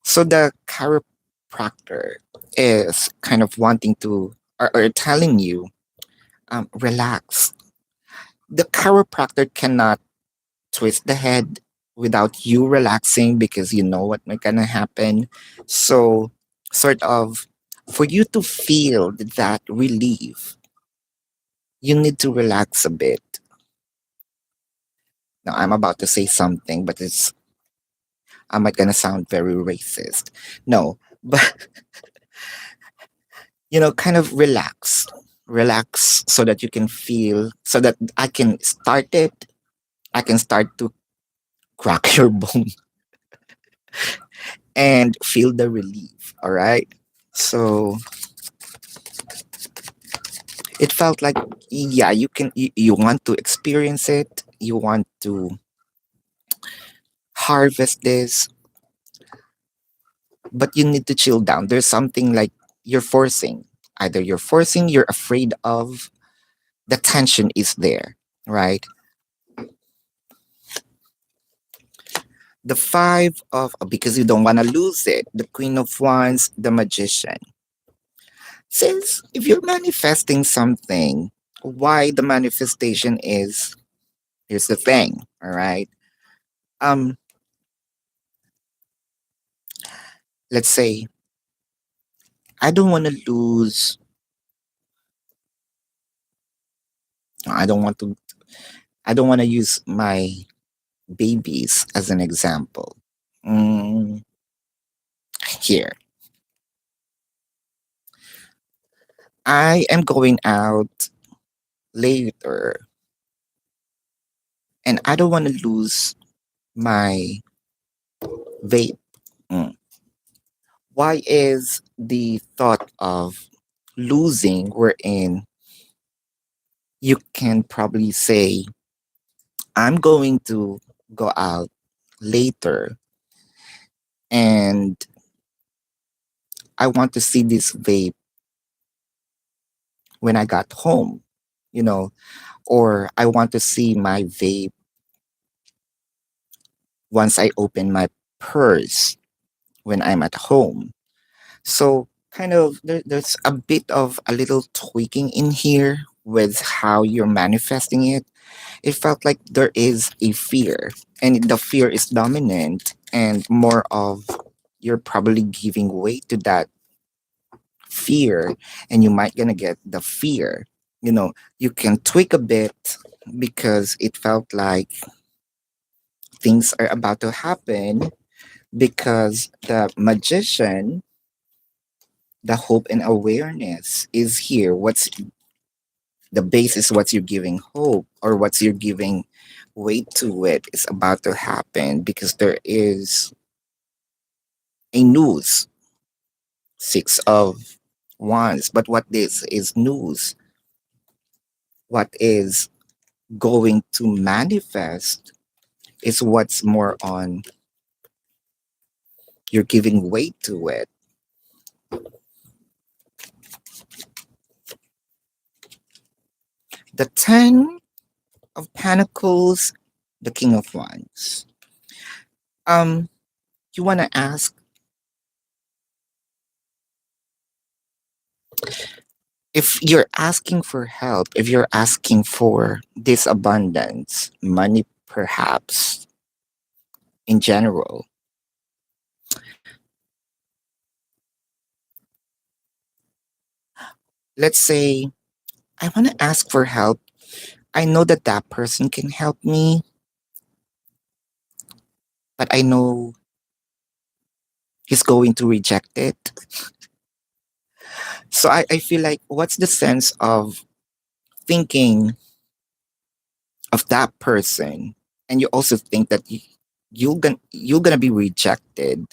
so the chiropractor is kind of wanting to or telling you, relax. The chiropractor cannot twist the head without you relaxing because you know what might gonna happen. So, sort of, for you to feel that relief, you need to relax a bit. Now, I'm about to say something, but I might gonna sound very racist. No, but kind of relax so that you can feel, so that I can start it. I can start to crack your bone and feel the relief. All right. So it felt like, yeah, you want to experience it, you want to harvest this, but you need to chill down. There's something like you're forcing, either you're afraid of, the tension is there, right? The five of, because you don't want to lose it, the queen of wands, the magician. Since if you're manifesting something, why the manifestation is, here's the thing, all right? um let's say I don't want to lose, I don't want to, I don't want to use my babies as an example. mm, Here, I am going out later and I don't want to lose my vape. Mm. Why is the thought of losing wherein you can probably say, I'm going to go out later and I want to see this vape when I got home, you know, or I want to see my vape once I open my purse when I'm at home. So, kind of, there's a bit of a little tweaking in here with how you're manifesting it. It felt like there is a fear, and the fear is dominant, and more of you're probably giving way to that fear, and you might gonna get the fear. You can tweak a bit because it felt like things are about to happen, because the magician, the hope and awareness is here. What's the basis? What you're giving hope, or what you're giving weight to it, is about to happen because there is a news. Six of wands. But what this is news, what is going to manifest, is what's more on, you're giving weight to it. The 10 of pentacles, the king of wands. um you want to ask, if you're asking for help, if you're asking for this abundance, money perhaps, in general, let's say I want to ask for help. I know that that person can help me, but I know he's going to reject it. So I feel like, what's the sense of thinking of that person, and you also think that you're gonna be rejected?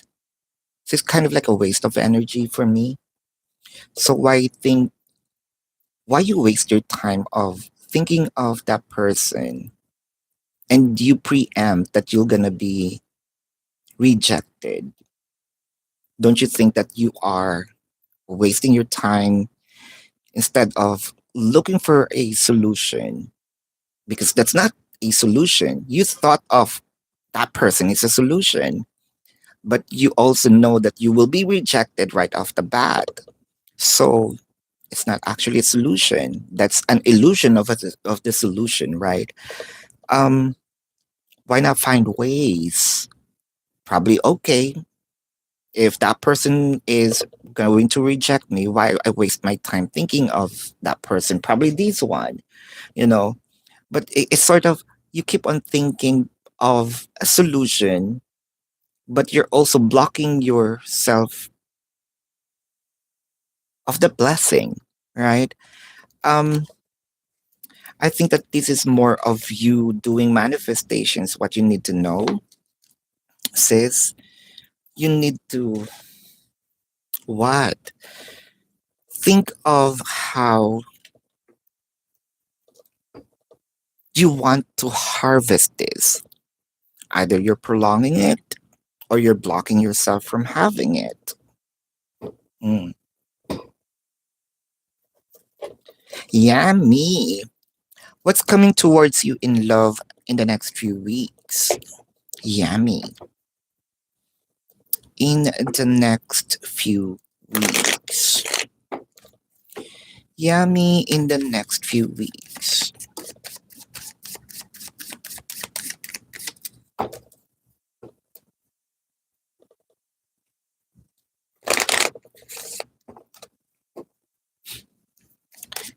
So it's kind of like a waste of energy for me. So why you waste your time of thinking of that person, and you preempt that you're gonna be rejected? Don't you think that you are wasting your time instead of looking for a solution? Because that's not a solution. You thought of that person is a solution, but you also know that you will be rejected right off the bat. So it's not actually a solution. That's an illusion of the solution, right? Um, why not find ways? Probably okay. If that person is going to reject me, why I waste my time thinking of that person? Probably this one, you know. But it's sort of, you keep on thinking of a solution, but you're also blocking yourself of the blessing, right? Um, I think that this is more of you doing manifestations. What you need to know, sis, you need to what? Think of how you want to harvest this. Either you're prolonging it or you're blocking yourself from having it. Mm. Yeah, me. What's coming towards you in love in the next few weeks? Yummy. In the next few weeks. Yummy in the next few weeks.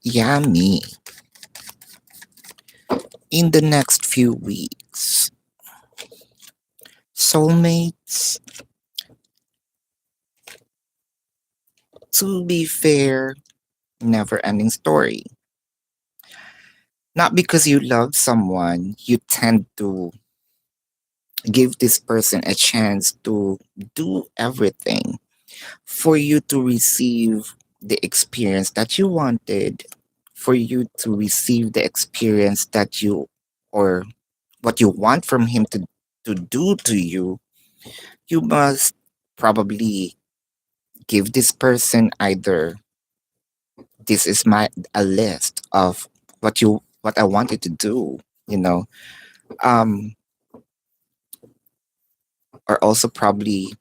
Yummy in the next few weeks. Soulmates, to be fair, never ending story. Not because you love someone, you tend to give this person a chance to do everything for you to receive the experience that you wanted, for you to receive the experience that you, or what you want from him to do to you. You must probably give this person either, this is my a list of what I wanted to do, you know, um, or also probably,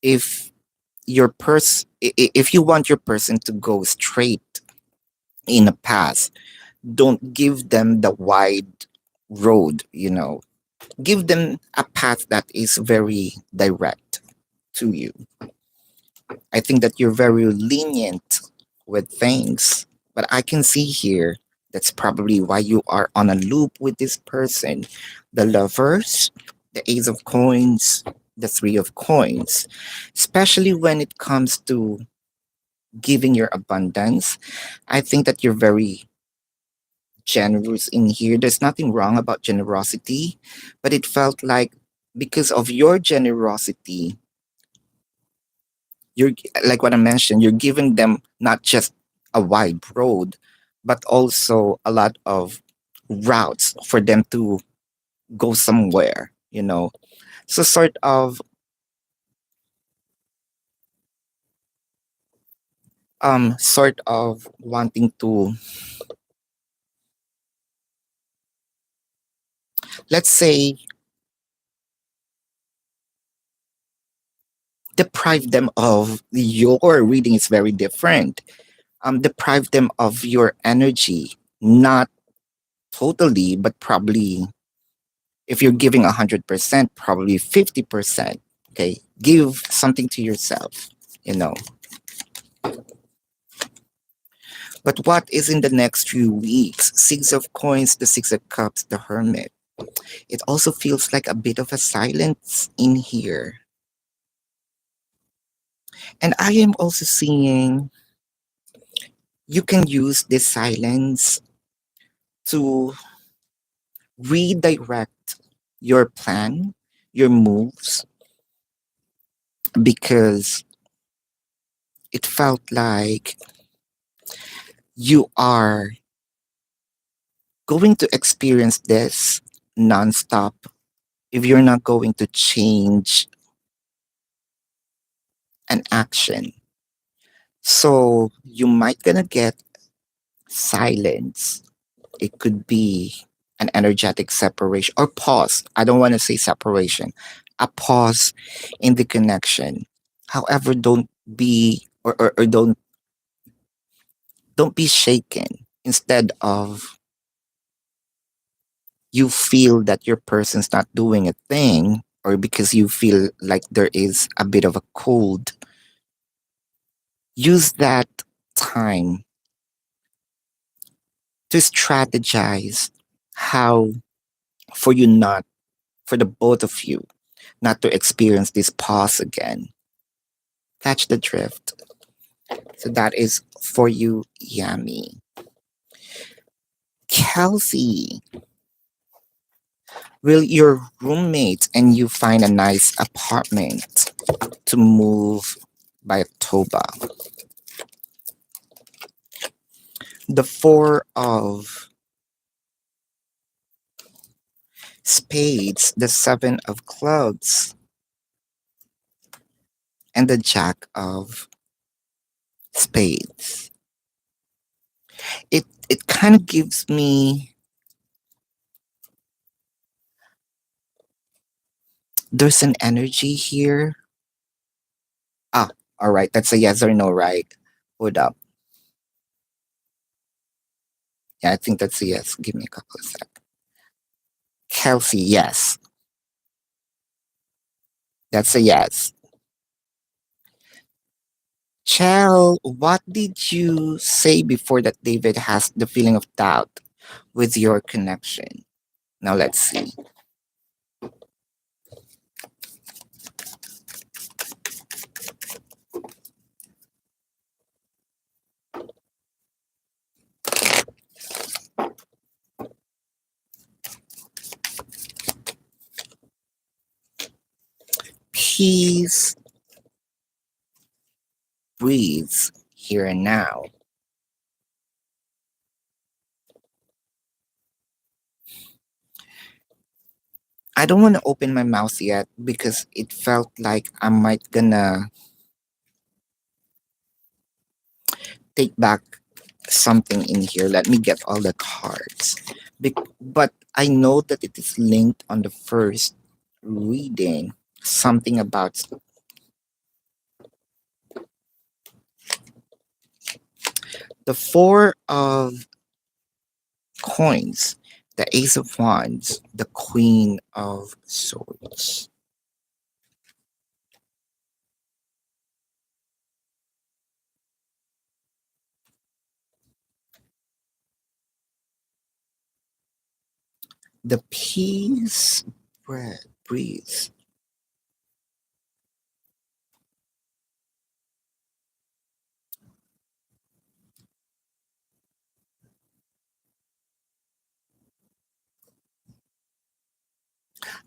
if if you want your person to go straight in a path, don't give them the wide road, you know. Give them a path that is very direct to you. I think that you're very lenient with things, but I can see here that's probably why you are on a loop with this person. The lovers, the ace of coins, the three of coins, especially when it comes to giving your abundance. I think that you're very generous in here. There's nothing wrong about generosity, but it felt like, because of your generosity, you're, like what I mentioned, you're giving them not just a wide road, but also a lot of routes for them to go somewhere, you know. So sort of wanting to, let's say, deprive them of your reading is very different. Deprive them of your energy, not totally, but probably, if you're giving 100%, probably 50%. Okay, give something to yourself, you know. But what is in the next few weeks? Six of coins, the six of cups, the hermit. It also feels like a bit of a silence in here. And I am also seeing you can use this silence to redirect your plan, your moves, because it felt like you are going to experience this nonstop if you're not going to change an action. So you might gonna get silence. It could be an energetic separation or pause. I don't want to say separation. A pause in the connection. However, don't be or don't be shaken. Instead of you feel that your person's not doing a thing, or because you feel like there is a bit of a cold, use that time to strategize how for you not for the both of you not to experience this pause again. Catch the drift. So that is for you, Yami. Kelsey, will your roommate and you find a nice apartment to move by October? The four of spades, the seven of clubs, and the jack of spades. It kind of gives me there's an energy here. Ah, all right. That's a yes or no, right? Hold up. Yeah, I think that's a yes. Give me a couple of seconds. Kelsey, yes. That's a yes. Chell, what did you say before that David has the feeling of doubt with your connection? Now let's see. Peace breathes here and now. I don't want to open my mouth yet because it felt like I might gonna take back something in here. Let me get all the cards. But I know that it is linked on the first reading. Something about the four of coins, the ace of wands, the queen of swords, the peace breeze,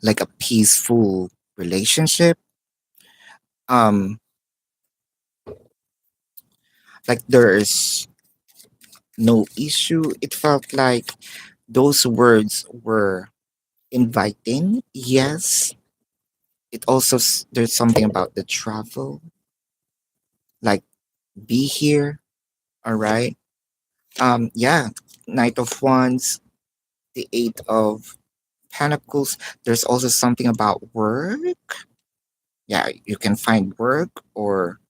like a peaceful relationship. Um, like there's no issue. It felt like those words were inviting. Yes. It also there's something about the travel, like be here. All right. Yeah. Knight of Wands, the Eight of Pentacles. There's also something about work. Yeah, you can find work or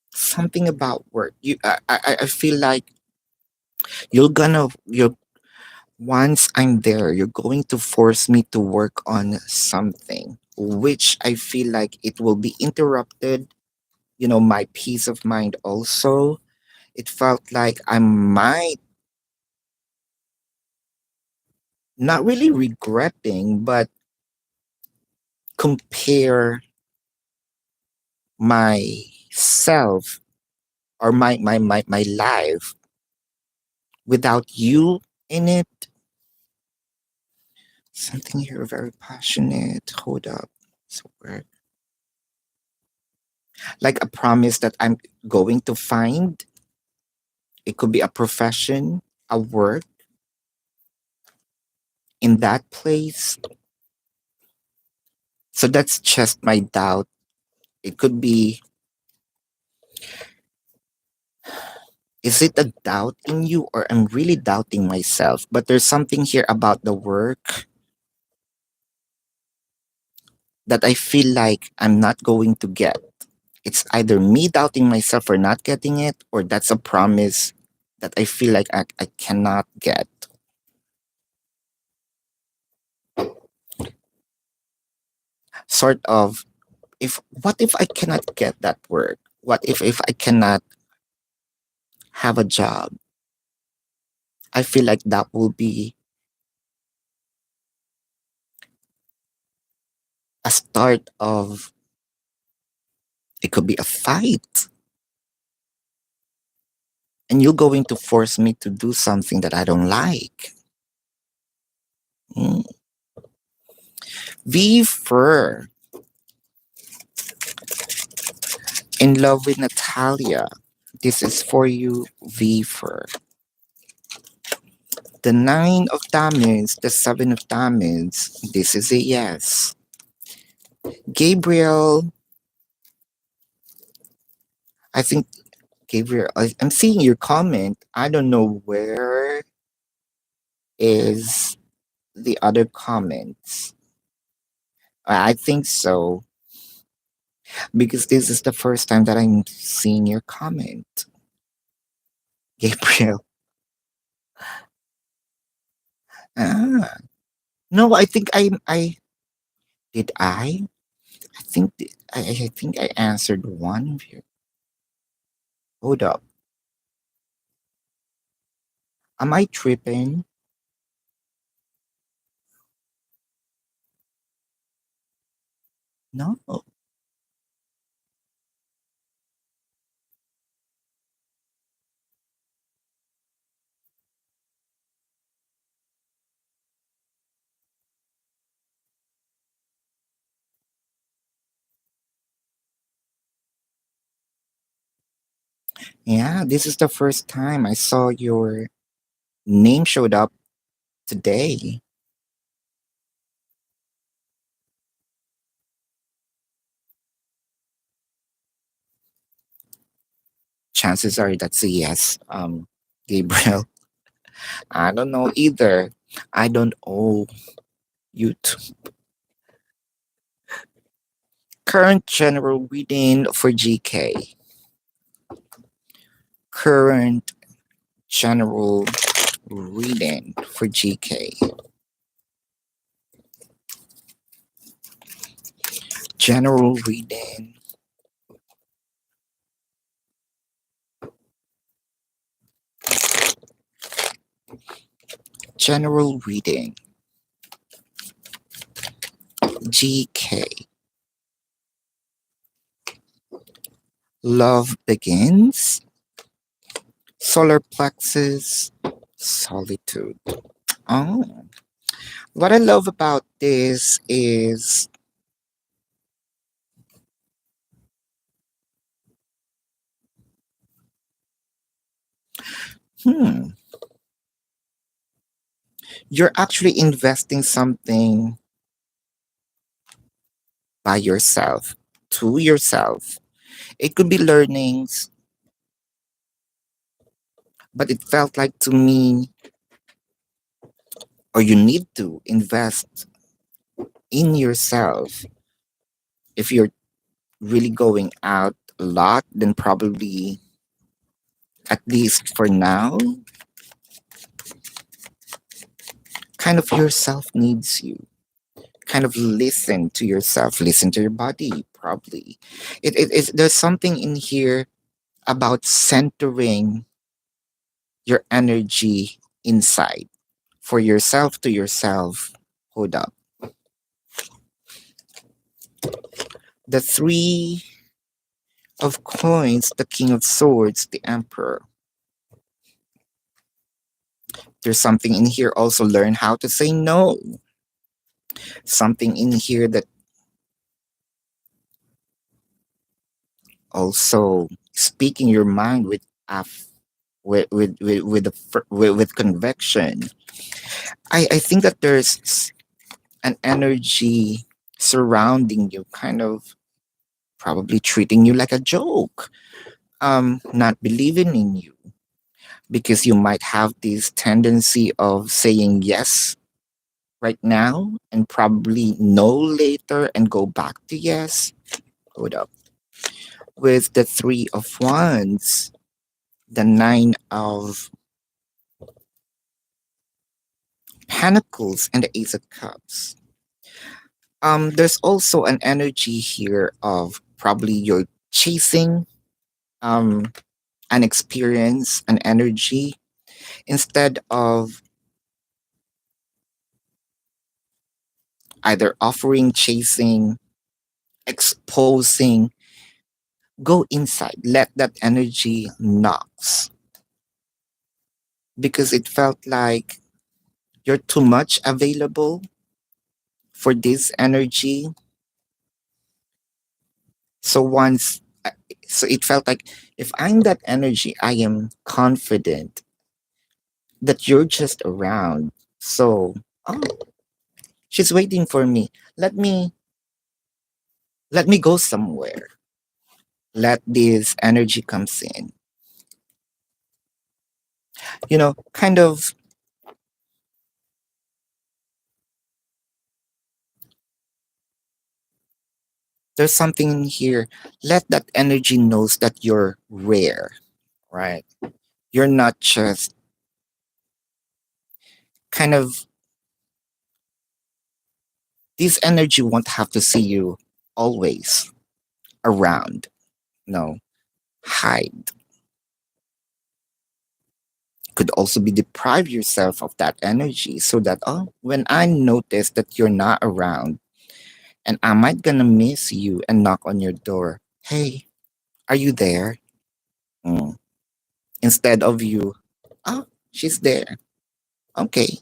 something about work. I feel like you're once I'm there, you're going to force me to work on something, which I feel like it will be interrupted. You know, my peace of mind also. It felt like I might not really regretting, but compare myself or my life without you in it. Something here very passionate. Hold up. So weird. Like a promise that I'm going to find. It could be a profession, a work in that place. So that's just my doubt. It could be, is it a doubt in you or I'm really doubting myself? But there's something here about the work that I feel like I'm not going to get. It's either me doubting myself for not getting it, or that's a promise that I feel like I cannot get. Sort of, if what if I cannot get that work? What if I cannot have a job? I feel like that will be a start of, it could be a fight. And you're going to force me to do something that I don't like. Mm. V for in love with Natalia. This is for you, V for the nine of diamonds, the seven of diamonds. This is a yes. Gabriel, I think Gabriel, I'm seeing your comment. I don't know where is the other comments. I think so because this is the first time that I'm seeing your comment, Gabriel. Ah, no, I think I did. I think I think I answered one of you. Hold up, am I tripping? No. Yeah, this is the first time I saw your name showed up today. Chances are that's a yes, Gabriel. I don't know either. I don't owe you current general reading for GK. Current general reading for GK. General reading. General reading. GK. Love begins. Solar plexus. Solitude. Oh. What I love about this is, hmm, you're actually investing something by yourself, to yourself. It could be learnings, but it felt like to me, or you need to invest in yourself. If you're really going out a lot, then probably, at least for now, kind of yourself needs you. Kind of listen to yourself, listen to your body, probably. There's something in here about centering your energy inside for yourself to yourself. Hold up. The three of coins, the king of swords, the emperor. There's something in here also learn how to say no. Something in here that also speaking your mind with with conviction. I think that there's an energy surrounding you, kind of probably treating you like a joke, not believing in you because you might have this tendency of saying yes right now and probably no later and go back to yes. Hold up. With the three of wands, the nine of pentacles, and the ace of cups. There's also an energy here of probably you're chasing um an experience, an energy, instead of either offering, chasing, exposing. Go inside, let that energy knocks, because it felt like you're too much available for this energy. So once, so it felt like if I'm that energy, I am confident that you're just around. So, oh, she's waiting for me. Let me go somewhere. Let this energy comes in. Kind of there's something in here. Let that energy knows that you're rare, right? You're not just kind of this energy won't have to see you always around. No, hide. Could also be deprive yourself of that energy so that, oh, when I notice that you're not around and I might gonna miss you and knock on your door. Hey, are you there? Mm. Instead of you, oh, she's there. Okay.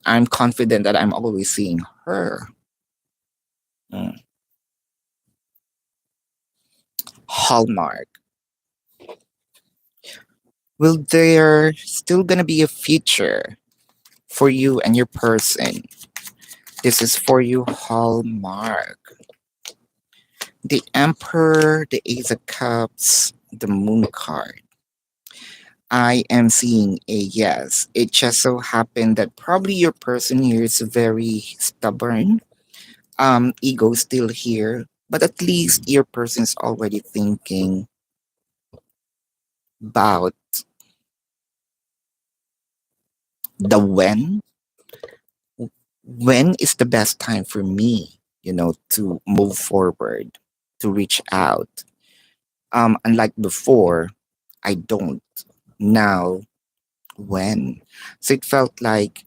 I'm confident that I'm always seeing her. Mm. Hallmark. Will there still gonna be a future for you and your person? This is for you, Hallmark. The Emperor, the Ace of Cups, the Moon card. I am seeing a yes. It just so happened that probably your person here is very stubborn. Ego still here, but at least your person's already thinking about the when is the best time for me, to move forward, to reach out. Unlike before, I don't. Now, when? So it felt like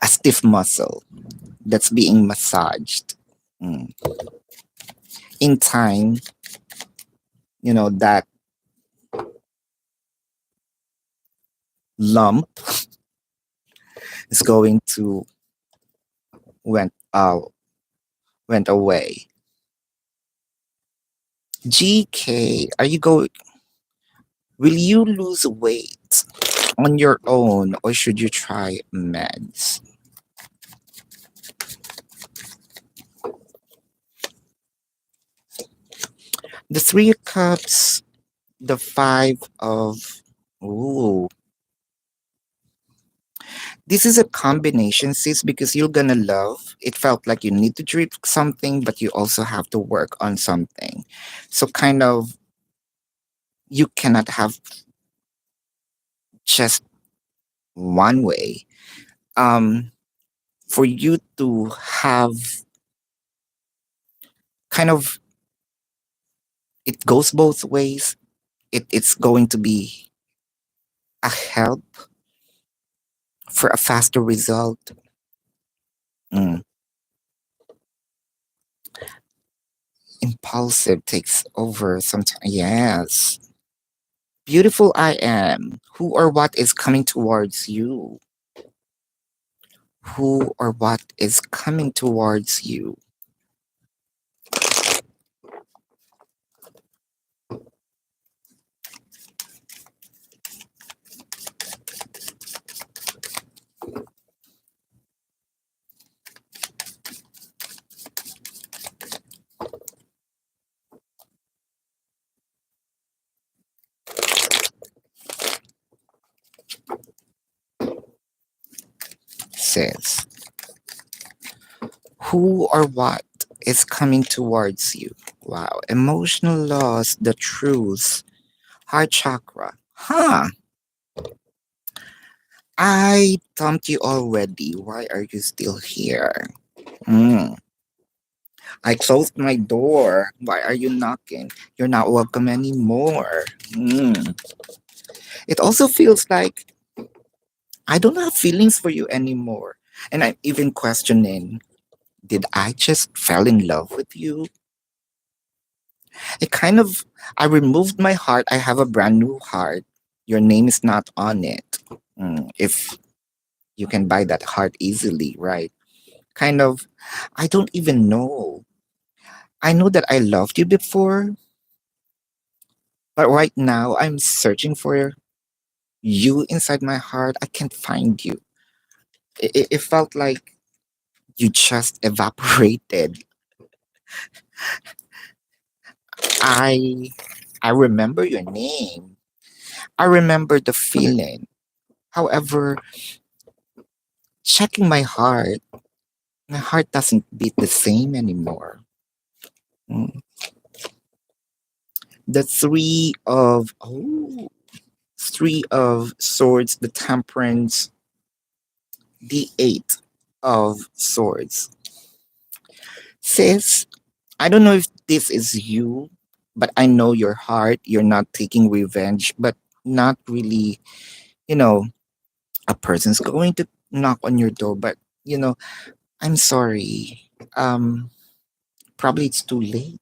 a stiff muscle that's being massaged. Mm. In time, that lump is going to went away. GK, are you going? Will you lose weight on your own, or should you try meds? The Three of Cups, the Five of. Ooh, this is a combination, sis, because you're gonna love. It felt like you need to drink something, but you also have to work on something. So kind of you cannot have just one way. Um, for you to have kind of it goes both ways. It's going to be a help for a faster result. Mm. Impulsive takes over sometimes. Yes. Beautiful I am. Who or what is coming towards you? Who or what is coming towards you? Says, who or what is coming towards you? Wow. Emotional loss, the truth, heart chakra. Huh. I dumped you already. Why are you still here? Hmm. I closed my door. Why are you knocking? You're not welcome anymore. Hmm. It also feels like I don't have feelings for you anymore. And I'm even questioning, did I just fell in love with you? It kind of, I removed my heart. I have a brand new heart. Your name is not on it. If you can buy that heart easily, right? Kind of, I don't even know. I know that I loved you before, but right now I'm searching for you inside my heart. I can't find you. It felt like you just evaporated. I I remember your name. I remember the feeling. However, checking my heart doesn't beat the same anymore. Mm. The three of swords, the temperance, the eight of swords. Sis, I don't know if this is you, but I know your heart. You're not taking revenge, but not really, you know, a person's going to knock on your door, but you know, I'm sorry. Probably it's too late.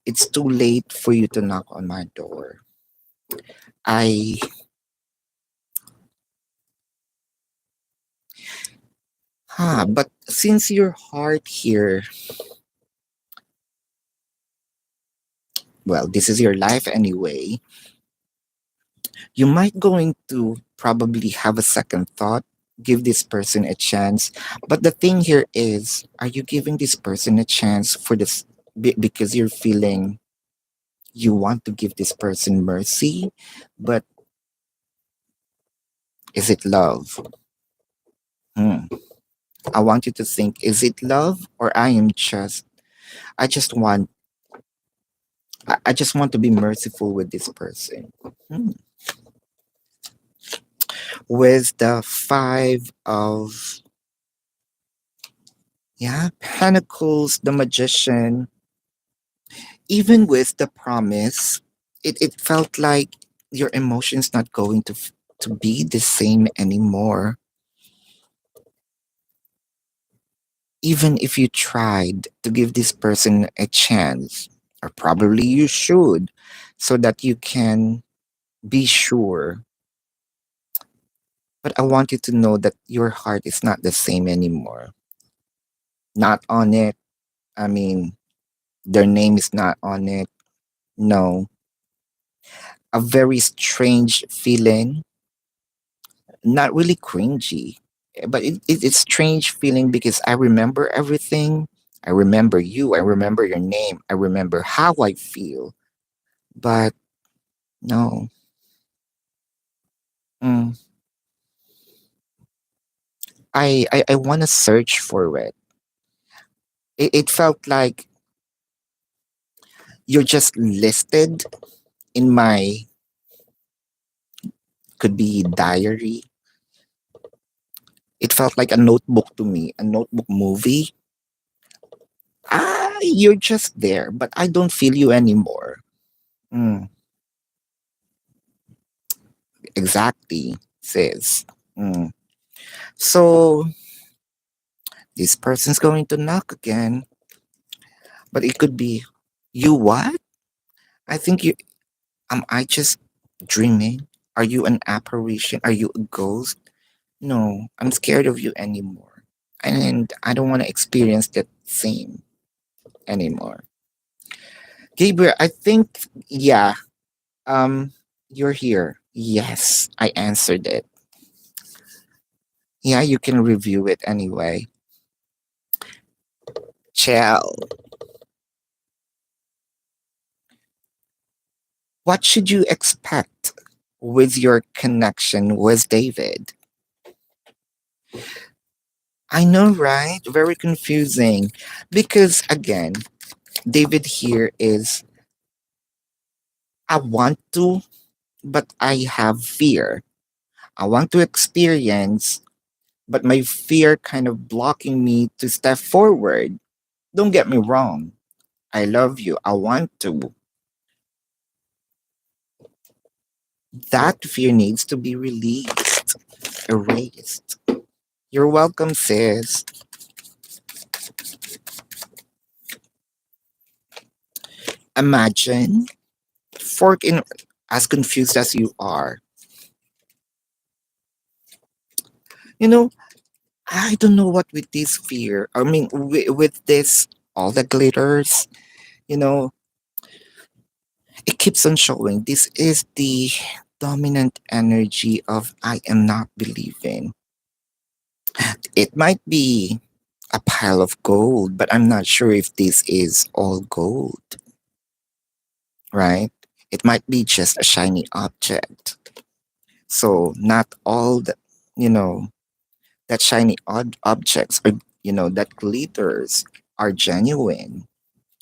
It's too late for you to knock on my door. I but since your heart here, well, this is your life anyway, you might going to probably have a second thought, give this person a chance. But the thing here is, are you giving this person a chance for this because you're feeling you want to give this person mercy, but is it love? Hmm. I want you to think, is it love or I just want I just want to be merciful with this person. Hmm. With the five of pentacles, the magician, even with the promise, it felt like your emotions not going to be the same anymore. Even if you tried to give this person a chance, or probably you should, so that you can be sure. But I want you to know that your heart is not the same anymore. Not on it. I mean, their name is not on it. No. A very strange feeling, not really cringy, but it's strange feeling because I remember everything. I remember you. I remember your name. I remember how I feel. But no. Mm, I want to search for it. It felt like you're just listed in my, could be diary. It felt like a notebook to me, a notebook movie. You're just there, but I don't feel you anymore. Mm, exactly, sis. Mm. So this person's going to knock again, but it could be, you what? I think you, am I just dreaming? Are you an apparition? Are you a ghost? No, I'm scared of you anymore. And I don't want to experience that same anymore. Gabriel, I think, yeah, um, you're here. Yes, I answered it. Yeah, you can review it anyway. Chell, what should you expect with your connection with David? I know, right? Very confusing. Because again, David here is, I want to, but I have fear. I want to experience, but my fear kind of blocking me to step forward. Don't get me wrong. I love you. I want to. That fear needs to be released, erased. You're welcome, sis. Imagine, fork in, as confused as you are. You know, I don't know what with this fear. I mean, with this, all the glitters, you know, it keeps on showing. This is the dominant energy of I am not believing. It might be a pile of gold, but I'm not sure if this is all gold, right? It might be just a shiny object. So not all the, you know, that shiny odd objects or that glitters are genuine.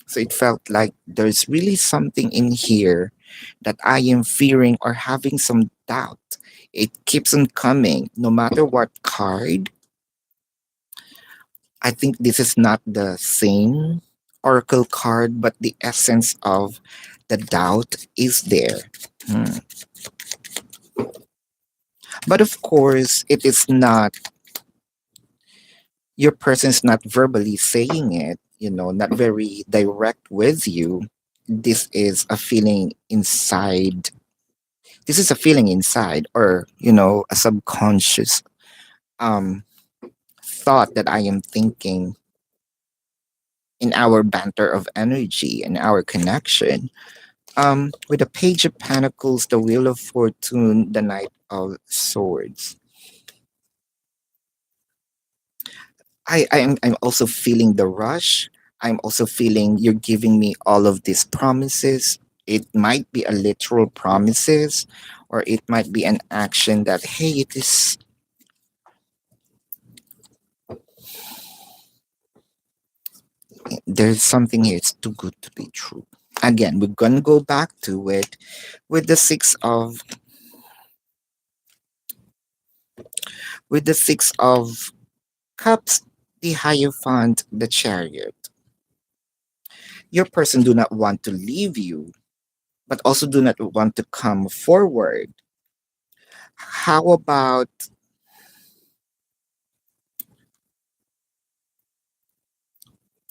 So it felt like there's really something in here that I am fearing or having some doubt. It keeps on coming no matter what card. I think this is not the same oracle card, but the essence of the doubt is there. Hmm. But of course, it is not, your person's not verbally saying it, not very direct with you. This is a feeling inside. This is a feeling inside, or, a subconscious um, thought that I am thinking in our banter of energy and our connection. With the Page of Pentacles, the Wheel of Fortune, the Knight of Swords. I'm also feeling the rush. I'm also feeling you're giving me all of these promises. It might be a literal promises, or it might be an action that, hey, it is, there's something here, it's too good to be true. Again, we're gonna go back to it with the Six of Cups, the Hierophant, the Chariot. Your person do not want to leave you, but also do not want to come forward. How about,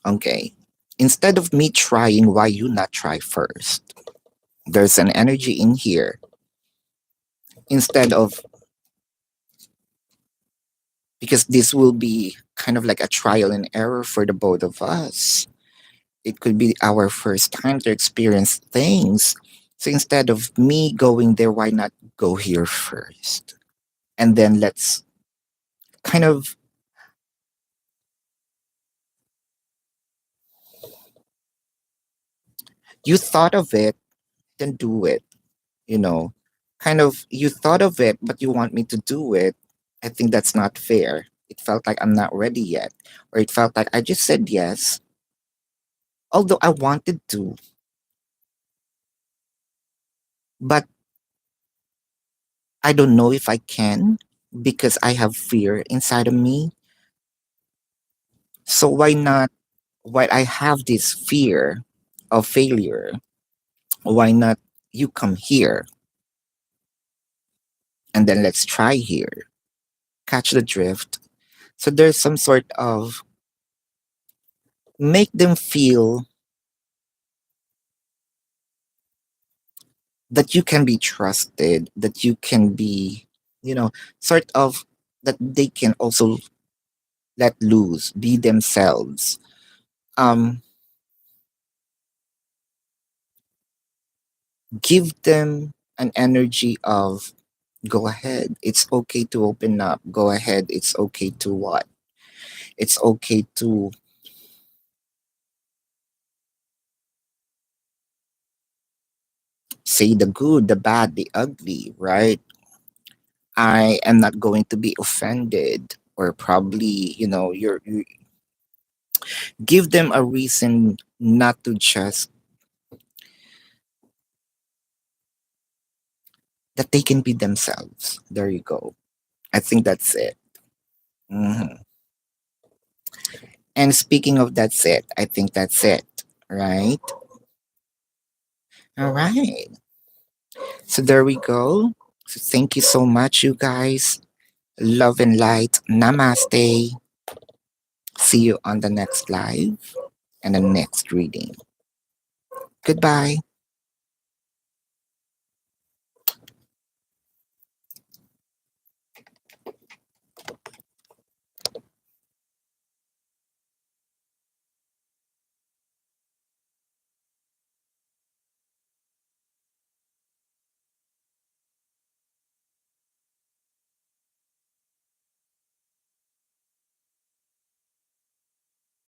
okay, instead of me trying, why you not try first? There's an energy in here. Instead of, because this will be kind of like a trial and error for the both of us. It could be our first time to experience things. So instead of me going there, why not go here first? And then let's kind of, you thought of it, then do it, you know. Kind of, you thought of it, but you want me to do it. I think that's not fair. It felt like I'm not ready yet. Or it felt like I just said yes, although I wanted to, but I don't know if I can because I have fear inside of me. So why not, while I have this fear of failure, why not you come here and then let's try here? Catch the drift. So there's some sort of make them feel that you can be trusted, that you can be, you know, sort of that they can also let loose, be themselves. Um, Give them an energy of go ahead. It's okay to open up. Go ahead. It's okay to what? It's okay to say the good, the bad, the ugly, right? I am not going to be offended or probably, you give them a reason not to just that they can be themselves. There you go. I think that's it. Mhm. And speaking of that's it, I think that's it, right? All right. So there we go. So thank you so much, you guys. Love and light. Namaste. See you on the next live and the next reading. Goodbye.